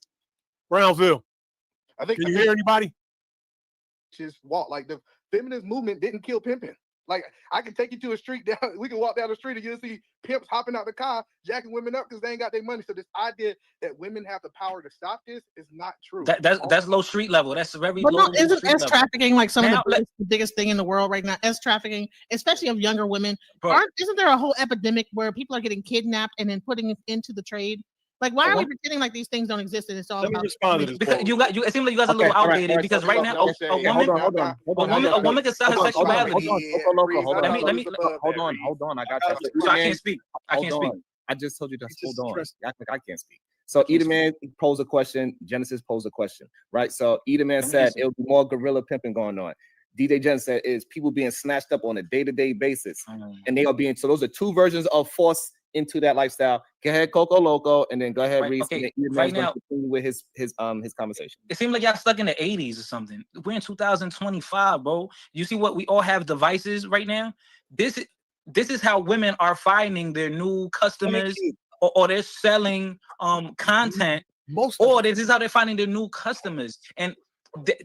Brownsville. I think. Can you hear anybody? Just walk like the feminist movement didn't kill pimping. Like I can take you to a street down. We can walk down the street and you'll see pimps hopping out the car, jacking women up because they ain't got their money. So this idea that women have the power to stop this is not true. That's low street level. That's very but low. No, isn't S trafficking like some now, of the biggest thing in the world right now? S trafficking, especially of younger women. Bro, Isn't there a whole epidemic where people are getting kidnapped and then putting it into the trade? Like, why are we pretending like these things don't exist and it's all about? Respond to this. Because it seems like you guys are a little outdated. Because right now, a woman can sell her sexuality. Hold on. I got that. So I can't speak. I just told you to hold on. I can't speak. So Edelman posed a question. Genesis posed a question, right? So Edelman said it'll be more guerrilla pimping going on. DJ Jen said is people being snatched up on a day-to-day basis, and they are being. So those are two versions of force into that lifestyle. Go ahead, Coco Loco, and then go ahead, Reese. Okay, right now, continue with his conversation. It seems like y'all stuck in the 80s or something. We're in 2025, bro. You see what we all have devices right now. This is how women are finding their new customers, or they're selling content. Or this is how they're finding their new customers. And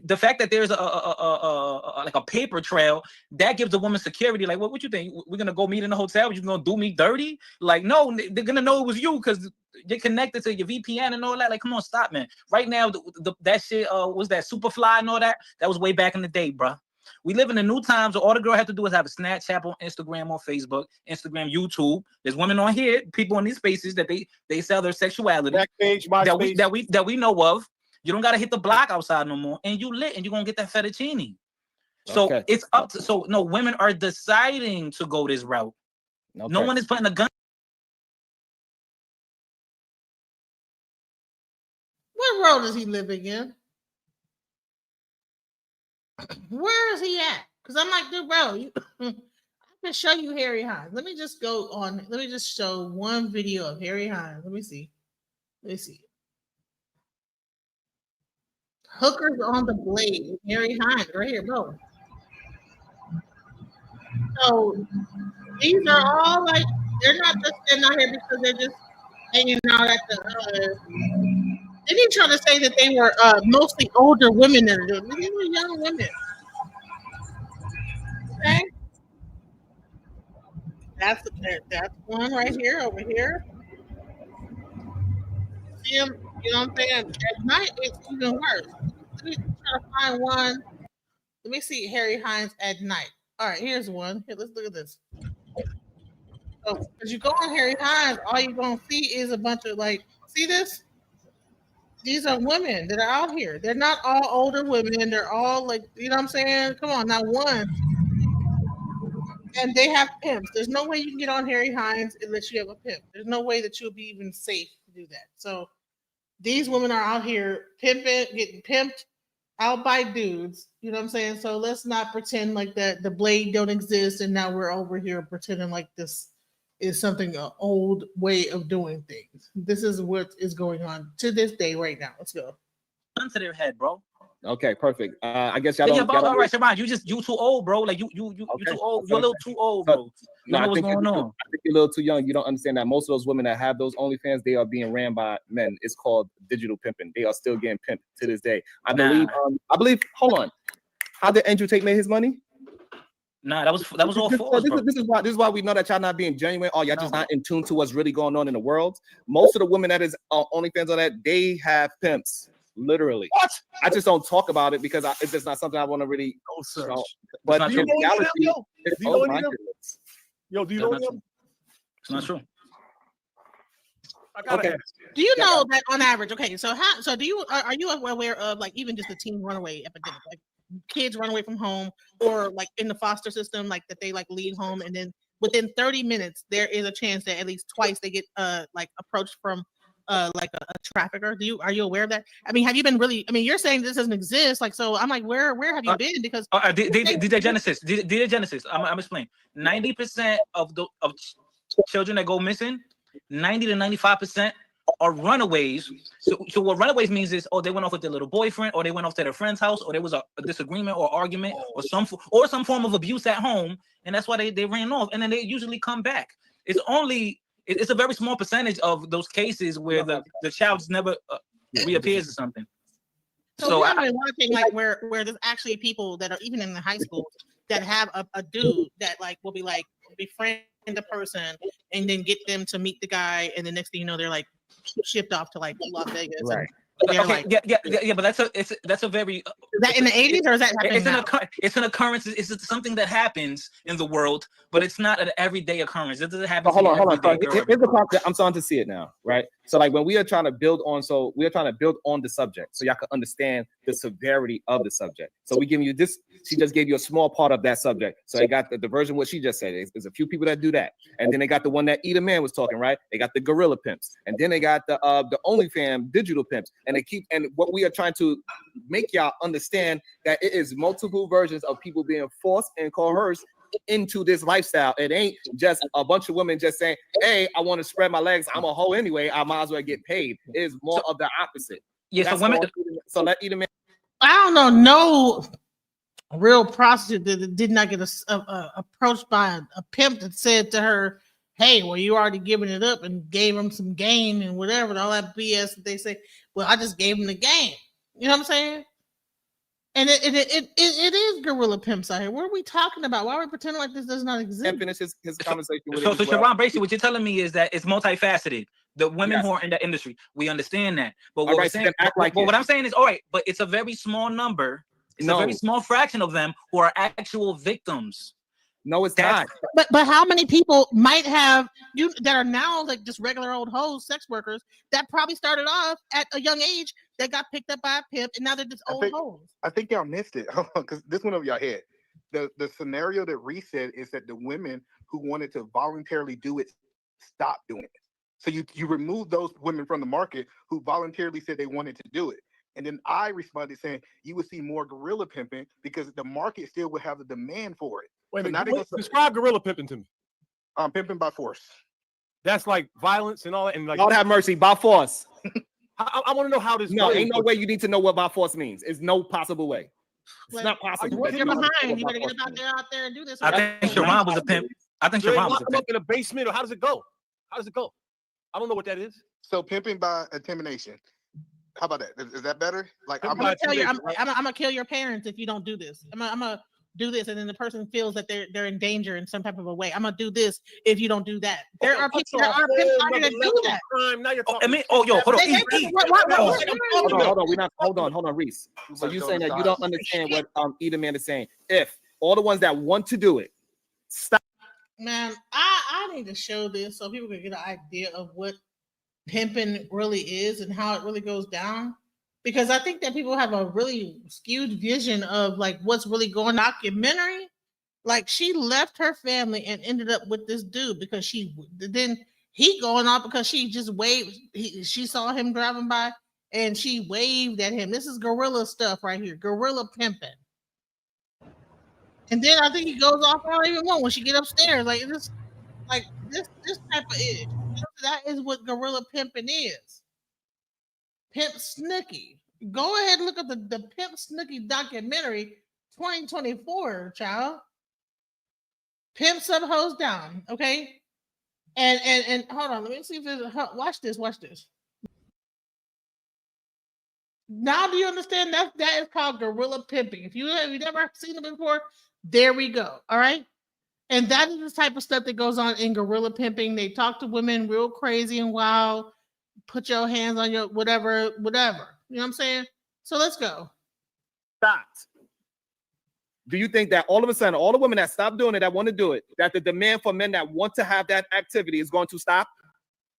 the fact that there's like a paper trail that gives the woman security. Like, what you think? We're gonna go meet in the hotel? You're gonna do me dirty? Like, no, they're gonna know it was you because you're connected to your VPN and all that. Like, come on, stop, man. Right now, that shit was that Superfly and all that. That was way back in the day, bruh. We live in the new times where all the girl have to do is have a Snapchat on Instagram or Facebook, Instagram, YouTube. There's women on here, people in these spaces that they sell their sexuality. Backpage, MySpace. that we know of. You don't gotta hit the block outside no more, and you lit, and you're gonna get that fettuccine. So it's up to. So no, women are deciding to go this route. No one is putting a gun. What world is he living in? Where is he at? Because I'm like, dude, bro, I can show you Harry Hines. Let me just go on. Let me just show one video of Harry Hines. Let me see. Hookers on the Blade, Harry Hines, right here, bro. So these are all like, they're not just sitting out here because they're just hanging out at the. They didn't try to say that they were mostly older women that are doing it. These were young women. Okay. That's one right here, over here. See them, you know what I'm saying? At night, it's even worse. Let me try to find one. Let me see Harry Hines at night. All right, here's one. Here, let's look at this. So, as you go on Harry Hines, all you're going to see is a bunch of see this? These are women that are out here. They're not all older women. They're all you know what I'm saying? Come on, not one. And they have pimps. There's no way you can get on Harry Hines unless you have a pimp. There's no way that you'll be even safe to do that. So these women are out here pimping, getting pimped out by dudes. You know what I'm saying? So let's not pretend like that the Blade don't exist and now we're over here pretending like this is something an old way of doing things. This is what is going on to this day right now. Let's go. Gun to their head, bro. Okay, perfect. I guess y'all don't. All right, Sharon, you too old, bro. Like you too old. You're a little too old, bro. No, I think you're a little too young. You don't understand that most of those women that have those OnlyFans, they are being ran by men. It's called digital pimping. They are still getting pimped to this day. I believe. Hold on. How did Andrew Tate make his money? Nah, that was all false, bro. This is why we know that y'all not being genuine. Oh, y'all just not in tune to what's really going on in the world. Most of the women that is OnlyFans on that, they have pimps, literally. What? I just don't talk about it because it's just not something I want to really show. But Do you know any of them, yo? Do you know any of them? Yo, do you know any of them? It's not true. I gotta ask. Do you know that on average? Okay, so do you are you aware of like even just the teen runaway epidemic, like kids run away from home or like in the foster system, like that they like leave home and then within 30 minutes there is a chance that at least twice they get like approached from like a trafficker. Are you aware of that? I mean, have you been really? I mean, you're saying this doesn't exist, like so. I'm like, where have you been? Because DJ Genesis, I'm explaining. 90% of children that go missing, 90 to 95% are runaways. So what runaways means is, they went off with their little boyfriend, or they went off to their friend's house, or there was a disagreement or argument, or some form of abuse at home, and that's why they ran off, and then they usually come back. It's a very small percentage of those cases where the child never reappears or something. So I've been watching like where there's actually people that are even in the high school that have a dude that like will be like befriend the person and then get them to meet the guy, and the next thing you know they're like shipped off to like Las Vegas. Right. Okay, yeah, but that's a very is that in the 80s or is that happening now? It's an occurrence. It's something that happens in the world, but it's not an everyday occurrence. It doesn't happen. Hold on. Here's the part that I'm starting to see it now, right? So like when we are trying to build on the subject, so y'all can understand the severity of the subject. So we giving you this. She just gave you a small part of that subject. So they got the version what she just said. There's a few people that do that, and then they got the one that Eda Man was talking, right? They got the gorilla pimps, and then they got the OnlyFans digital pimps, and what we are trying to make y'all understand that it is multiple versions of people being forced and coerced into this lifestyle. It ain't just a bunch of women just saying, hey, I want to spread my legs, I'm a hoe anyway, I might as well get paid. It is more of the opposite. Yeah, that's so women let Eda Man. I don't know no real prostitute that did not get approached by a pimp that said to her, hey, well, you already giving it up, and gave them some game and whatever, all that BS that they say. Well, I just gave them the game. You know what I'm saying? And it is gorilla pimps out here. What are we talking about? Why are we pretending like this does not exist? And finish his conversation with so Sharon, basically what you're telling me is that it's multifaceted. The women who are in the industry, we understand that. But what, what I'm saying is, all right, but it's a very small number. It's a very small fraction of them who are actual victims. No, it's not. But how many people might have that are now like just regular old hoes, sex workers that probably started off at a young age that got picked up by a pimp and now they're just old hoes. I think y'all missed it because this went over your head. The scenario that Reese said is that the women who wanted to voluntarily do it stopped doing it. So you remove those women from the market who voluntarily said they wanted to do it. And then I responded saying you would see more gorilla pimping because the market still would have the demand for it. Wait a minute, describe gorilla pimping to me. Pimping by force. That's like violence and all that. And like, Lord have mercy, by force. I want to know how this. No, ain't no way you need to know what by force means. It's no possible way. It's not possible. You're behind. You better get out there and do this. I think Sharon was a pimp. I think Sharon was a pimp. Up in a basement, or how does it go? How does it go? I don't know what that is. So pimping by intimidation. How about that? Is that better? Like I'm gonna tell you, I'm gonna kill your parents if you don't do this. I'm gonna do this, and then the person feels that they're in danger in some type of a way. I'm gonna do this if you don't do that. There are people that do that. Now you're talking. I mean, hold on. Hold on, Reese. So you saying that you don't understand what Eda Man is saying? If all the ones that want to do it, stop. Man, I need to show this so people can get an idea of what pimping really is and how it really goes down. Because I think that people have a really skewed vision of like what's really going on. Documentary, like she left her family and ended up with this dude because he going off because she just waved. She saw him driving by and she waved at him. This is gorilla stuff right here, gorilla pimping. And then I think he goes off on even more when she get upstairs. Like this type of ish. That is what gorilla pimping is. Pimp Snooki. Go ahead and look at the Pimp Snooki documentary 2024, child. Pimp some hoes down, okay? And hold on, let me see if there's watch this. Now do you understand that is called gorilla pimping? If you have never seen it before, there we go. All right. And that is the type of stuff that goes on in gorilla pimping. They talk to women real crazy and wild. Put your hands on your whatever. You know what I'm saying? So let's go. Stop. Do you think that all of a sudden, all the women that stop doing it, that want to do it, that the demand for men that want to have that activity is going to stop?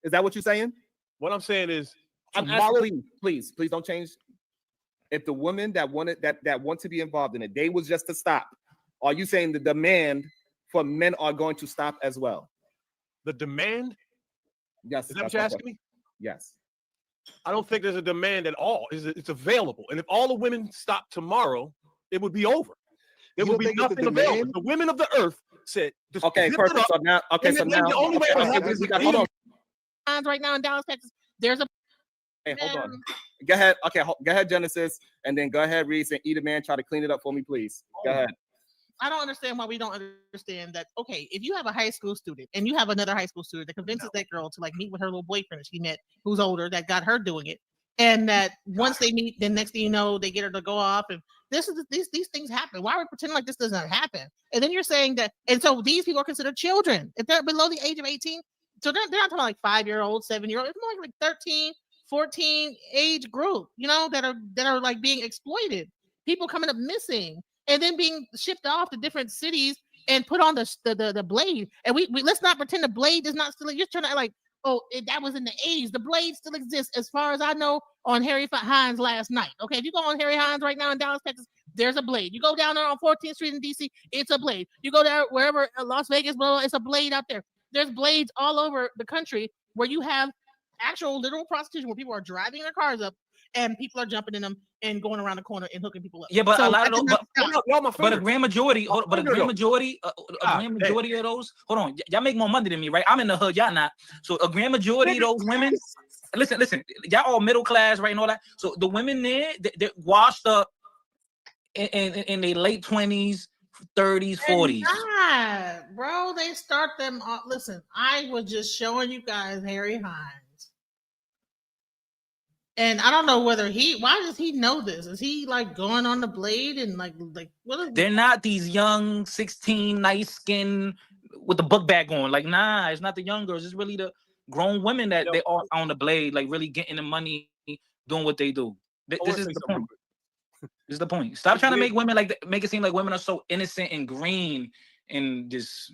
Is that what you're saying? What I'm saying is, I'm asking, please don't change. If the women that want to be involved in it, they was just to stop, are you saying the demand for men are going to stop as well? The demand? Yes. Is that what you're asking me? Yes. I don't think there's a demand at all. It's available. And if all the women stopped tomorrow, it would be over. There would be nothing available. The women of the earth said, okay, perfect. So now, the only way hold on. Right now in Dallas, Texas, there's a. Hey, hold on. Go ahead. Okay, go ahead, Genesis, and then go ahead, Reese, and Eat a Man. Try to clean it up for me, please. Go ahead. I don't understand why we don't understand that. Okay, if you have a high school student and you have another high school student that convinces that girl to like meet with her little boyfriend that she met, who's older, that got her doing it, and that once they meet, then next thing you know, they get her to go off, and these things happen. Why are we pretending like this doesn't happen? And then you're saying that, and so these people are considered children if they're below the age of 18. So they're not talking like 5-year-olds, 7-year-olds. It's more like 13, 14 age group, you know, that are like being exploited. People coming up missing and then being shipped off to different cities and put on the blade. And we let's not pretend the blade is not still. You're trying to like, oh, that was in the 80s. The blade still exists, as far as I know, on Harry Hines last night. Okay, if you go on Harry Hines right now in Dallas, Texas, there's a blade. You go down there on 14th Street in DC, it's a blade. You go there wherever Las Vegas, blah, blah, it's a blade out there. There's blades all over the country where you have actual literal prostitution where people are driving their cars up and people are jumping in them and going around the corner and hooking people up. Yeah, but so a lot of those, but a grand majority, of those, hold on, y'all make more money than me, right? I'm in the hood, y'all not. So a grand majority of those women, listen, y'all all middle class, right, and all that. So the women there, they're washed up in their late 20s, 30s, 40s. God, bro, they start them off. Listen, I was just showing you guys Harry Hines. And I don't know why does he know this? Is he like going on the blade and like what is They're not these young 16 nice skin with the book bag on. Like, nah, it's not the young girls. It's really the grown women that they are on the blade, like really getting the money, doing what they do. This is the point. This is the point. Stop trying to make women make it seem like women are so innocent and green and just.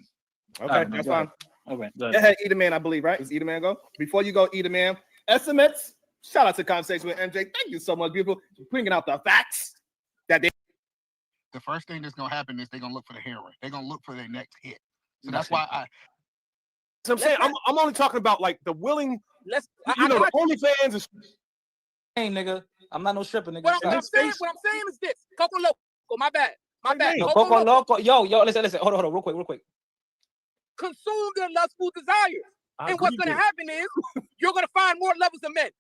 Okay, that's fine. All right. Go ahead, Eat a Man, I believe, right? Is Eat a Man go? Before you go, Eat a Man, estimates. Shout out to Conversation with MJ. Thank you so much, beautiful, for bringing out the facts that they. The first thing that's gonna happen is they're gonna look for the heroin. They're gonna look for their next hit. So that's why So I'm saying I'm only talking about like the willing. The OnlyFans is. Hey, nigga, I'm not no stripper, nigga. What I'm saying is this: Coco Loco. My bad. No, Coco Loco. Yo, listen. Hold on, real quick. Consume their lustful desires. And what's going to happen is you're going to find more lovers of men.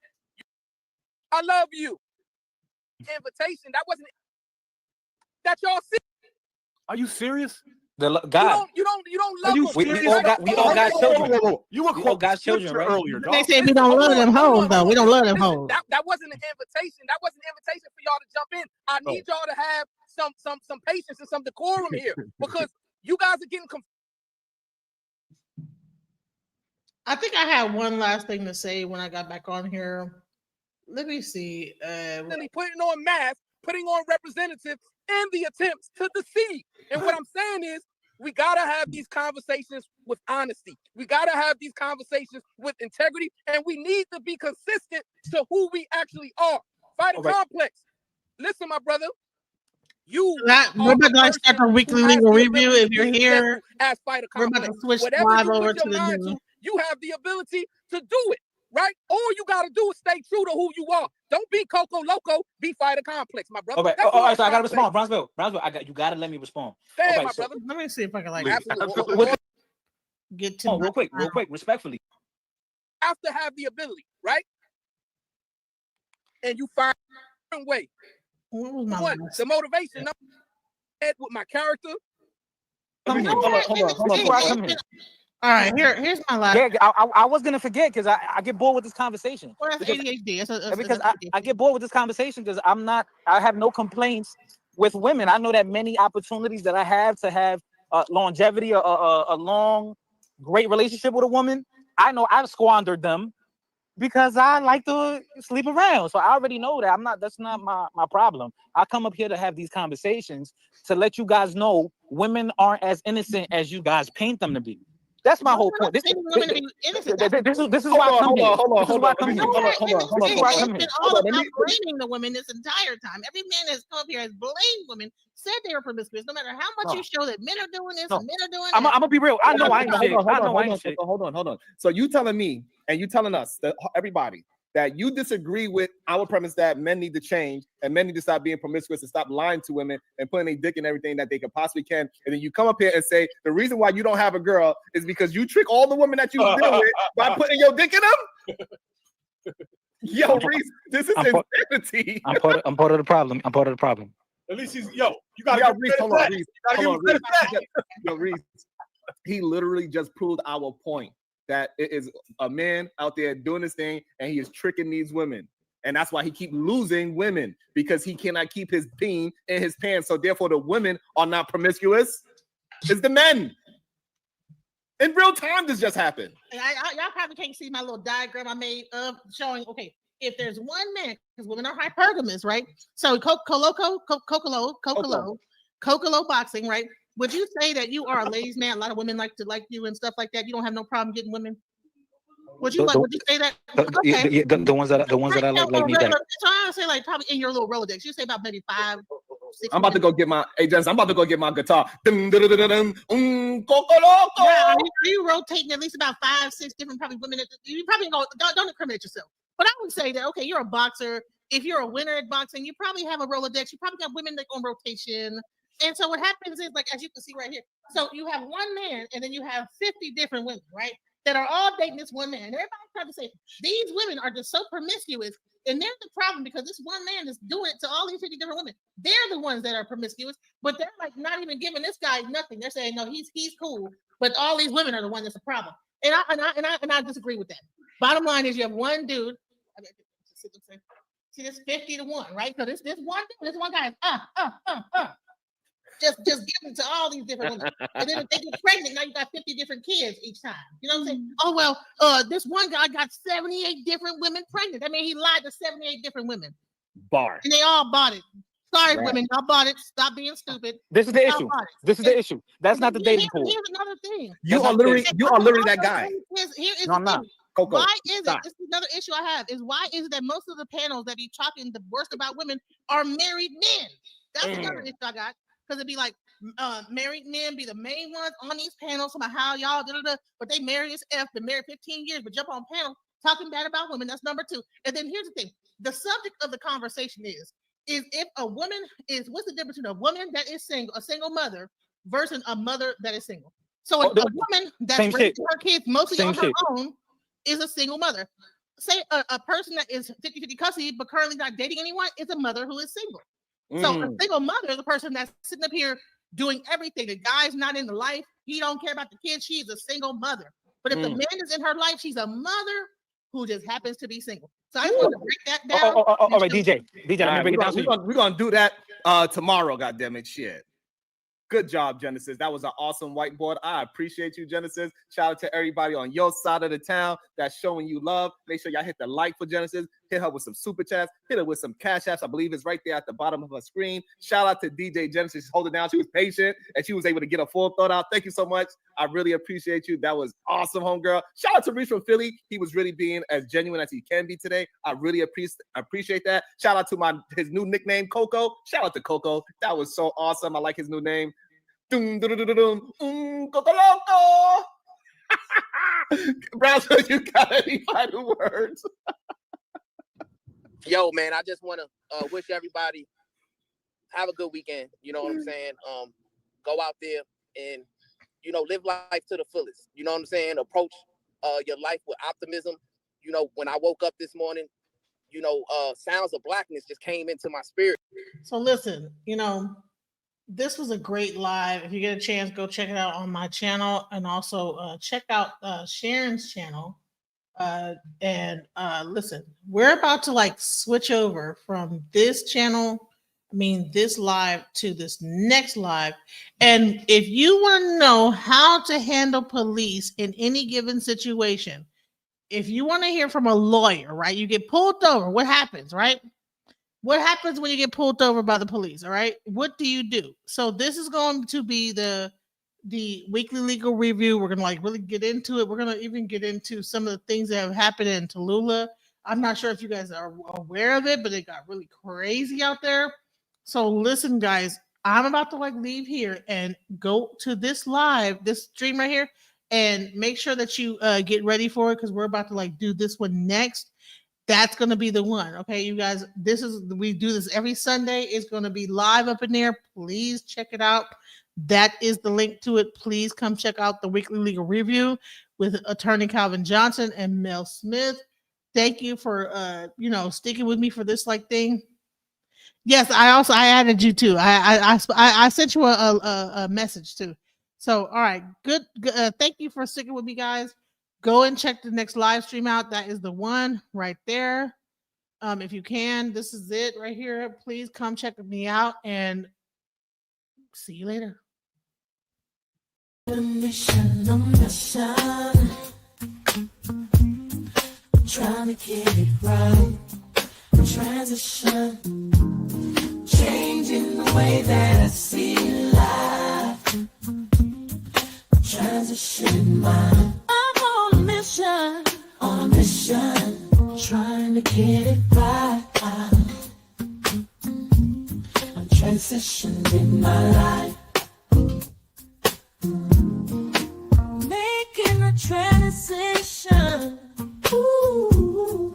I love you. Invitation. That wasn't. That y'all see. Are you serious? God. You don't love them. We all got children. You were all got children, right? Earlier, dog. They say we don't love them hoes, though. We don't love them hoes. That wasn't an invitation. That wasn't an invitation for y'all to jump in. I need y'all to have some patience and some decorum here because you guys are getting confused. I think I had one last thing to say when I got back on here. Let me see. Putting on masks, putting on representatives, and the attempts to deceive. And what I'm saying is, we gotta have these conversations with honesty. We gotta have these conversations with integrity, and we need to be consistent to who we actually are. Fighter complex. Listen, my brother. We're about to start a weekly legal review. If you're here, we're about to switch live over to the new. You have the ability to do it, right? All you got to do is stay true to who you are. Don't be Coco Loco, be Fighter Complex, my brother. Okay. All right, so I got to respond. Brownsville, you got to let me respond. Say my brother. Let me see if I can get to real quick, respectfully. You have to have the ability, right? And you find a different way. The motivation with my character. Hold on. All right, here's my last. Yeah, I was gonna forget because I get bored with this conversation. Well, that's Because ADHD. because I get bored with this conversation because I have no complaints with women. I know that many opportunities that I have to have longevity, a long, great relationship with a woman, I know I've squandered them because I like to sleep around. So I already know that that's not my problem. I come up here to have these conversations to let you guys know women aren't as innocent as you guys paint them to be. That's my whole point. This is why I come here. This is why I come here. It's been all about blaming the women this entire time. Every man that's come up here has blamed women, said they were promiscuous. No matter how much you show that men are doing this, and men are doing that. I'm gonna be real. I know I ain't shit. I know I ain't shit. Hold on. So you telling me and you telling us that everybody that you disagree with our premise that men need to change and men need to stop being promiscuous and stop lying to women and putting their dick in everything that they can possibly can. And then you come up here and say the reason why you don't have a girl is because you trick all the women that you deal with by putting your dick in them. Yo, Reese, this is insanity. I'm part of the problem. I'm part of the problem. At least he's you gotta Reese. Hold on, Reese. Yo, Reese. He literally just proved our point. That it is a man out there doing this thing and he is tricking these women. And that's why he keep losing women because he cannot keep his bean in his pants. So therefore the women are not promiscuous. It's the men. In real time, this just happened. Y'all probably can't see my little diagram I made of showing, okay, if there's one man, because women are hypergamous, right? So Kokolo boxing, right? Would you say that you are a ladies' man? A lot of women like to like you and stuff like that. You don't have no problem getting women. Would you say that? Okay. The ones that I like me back. So I would say like probably in your little Rolodex. You say about maybe 5, 6. I'm about to go get my I'm about to go get my guitar. Yeah, you rotating at least about 5, 6 different probably women. You probably don't incriminate yourself. But I would say that okay, you're a boxer. If you're a winner at boxing, you probably have a Rolodex. You probably got women that on rotation. And so what happens is, like, as you can see right here, so you have one man and then you have 50 different women, right? That are all dating this one man. And everybody's trying to say, these women are just so promiscuous. And they're the problem because this one man is doing it to all these 50 different women. They're the ones that are promiscuous, but they're like not even giving this guy nothing. They're saying, no, he's cool. But all these women are the one that's the problem. And I disagree with that. Bottom line is you have one dude. See, this 50 to 1, right? So this one guy is just giving to all these different women. And then if they get pregnant, now you got 50 different kids each time. You know what I'm saying? Oh, well, this one guy got 78 different women pregnant. I mean, he lied to 78 different women. Bar. And they all bought it. Sorry, women, y'all bought it. Stop being stupid. This is the issue. This is the issue. That's not the dating pool. Here's another thing. You are literally that guy. Here is no, I'm not. Coco, why is stop. it? This is another issue I have. Is why is it that most of the panels that be talking the worst about women are married men? That's another issue I got. Because it'd be like married men be the main ones on these panels about how y'all but they married as F, been married 15 years, but jump on panel talking bad about women. That's number 2. And then here's the thing: the subject of the conversation is if a woman what's the difference between a woman that is single, a single mother, versus a mother that is single? So a woman that's raising her kids mostly on her own is a single mother. Say a person that is 50-50 custody but currently not dating anyone is a mother who is single. So a single mother is a person that's sitting up here doing everything. The guy's not in the life. He don't care about the kids. She's a single mother. But if the man is in her life, she's a mother who just happens to be single. So I just want to break that down. All right, DJ, let me break it down to you. We're gonna do that tomorrow. Goddammit, shit. Good job, Genesis. That was an awesome whiteboard. I appreciate you, Genesis. Shout out to everybody on your side of the town that's showing you love. Make sure y'all hit the like for Genesis. Hit her with some super chats. Hit her with some cash apps. I believe it's right there at the bottom of her screen. Shout out to DJ Genesis. She's holding down. She was patient and she was able to get a full thought out. Thank you so much. I really appreciate you. That was awesome, homegirl. Shout out to Reese from Philly. He was really being as genuine as he can be today. I really appreciate that. Shout out to his new nickname, Coco. Shout out to Coco. That was so awesome. I like his new name. Coco Loco. Browser, you got any final words? Yo, man, I just want to wish everybody have a good weekend. You know what I'm saying? Go out there and, live life to the fullest. You know what I'm saying? Approach your life with optimism. When I woke up this morning, sounds of blackness just came into my spirit. So listen, this was a great live. If you get a chance, go check it out on my channel, and also check out Sharon's channel. And listen, we're about to like switch over from this channel, this live, to this next live. And if you want to know how to handle police in any given situation, if you want to hear from a lawyer, right? You get pulled over. What happens, right? What happens when you get pulled over by the police? All right. What do you do? So this is going to be the weekly legal review. We're gonna like really get into it. We're gonna even get into some of the things that have happened in Tallulah. I'm not sure if you guys are aware of it, but it got really crazy out there. So listen, guys, I'm about to like leave here and go to this live, this stream right here, and make sure that you get ready for it, because we're about to like do this one next. That's going to be the one. Okay, you guys, we do this every Sunday. It's going to be live up in there. Please check it out. That is the link to it. Please come check out the weekly legal review with attorney Calvin Johnson and Mel Smith. Thank you for sticking with me for this like thing. Yes, I added you too. I sent you a message too. So all right, good. Thank you for sticking with me, guys. Go and check the next live stream out. That is the one right there. If you can, this is it right here. Please come check me out, and see you later. Mission, trying to get it right. Transition, changing the way that I see life. Transition mind. I'm on a mission, trying to get it right. I'm transitioning my life. Making a transition. Ooh,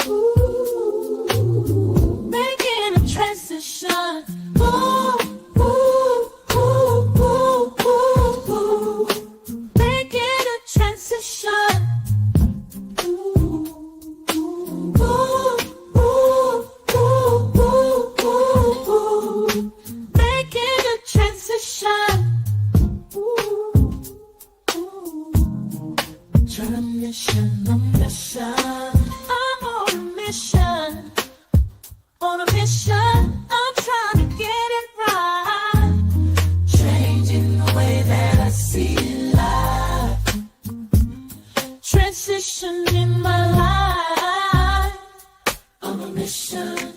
making a transition. Ooh, ooh, ooh, ooh, ooh, ooh. Making a transition. Ooh, ooh, ooh, ooh, ooh, ooh, ooh. Making a transition. I'm on a mission, I'm trying to get it right. Changing the way that I see life. Transition in my life. On a mission.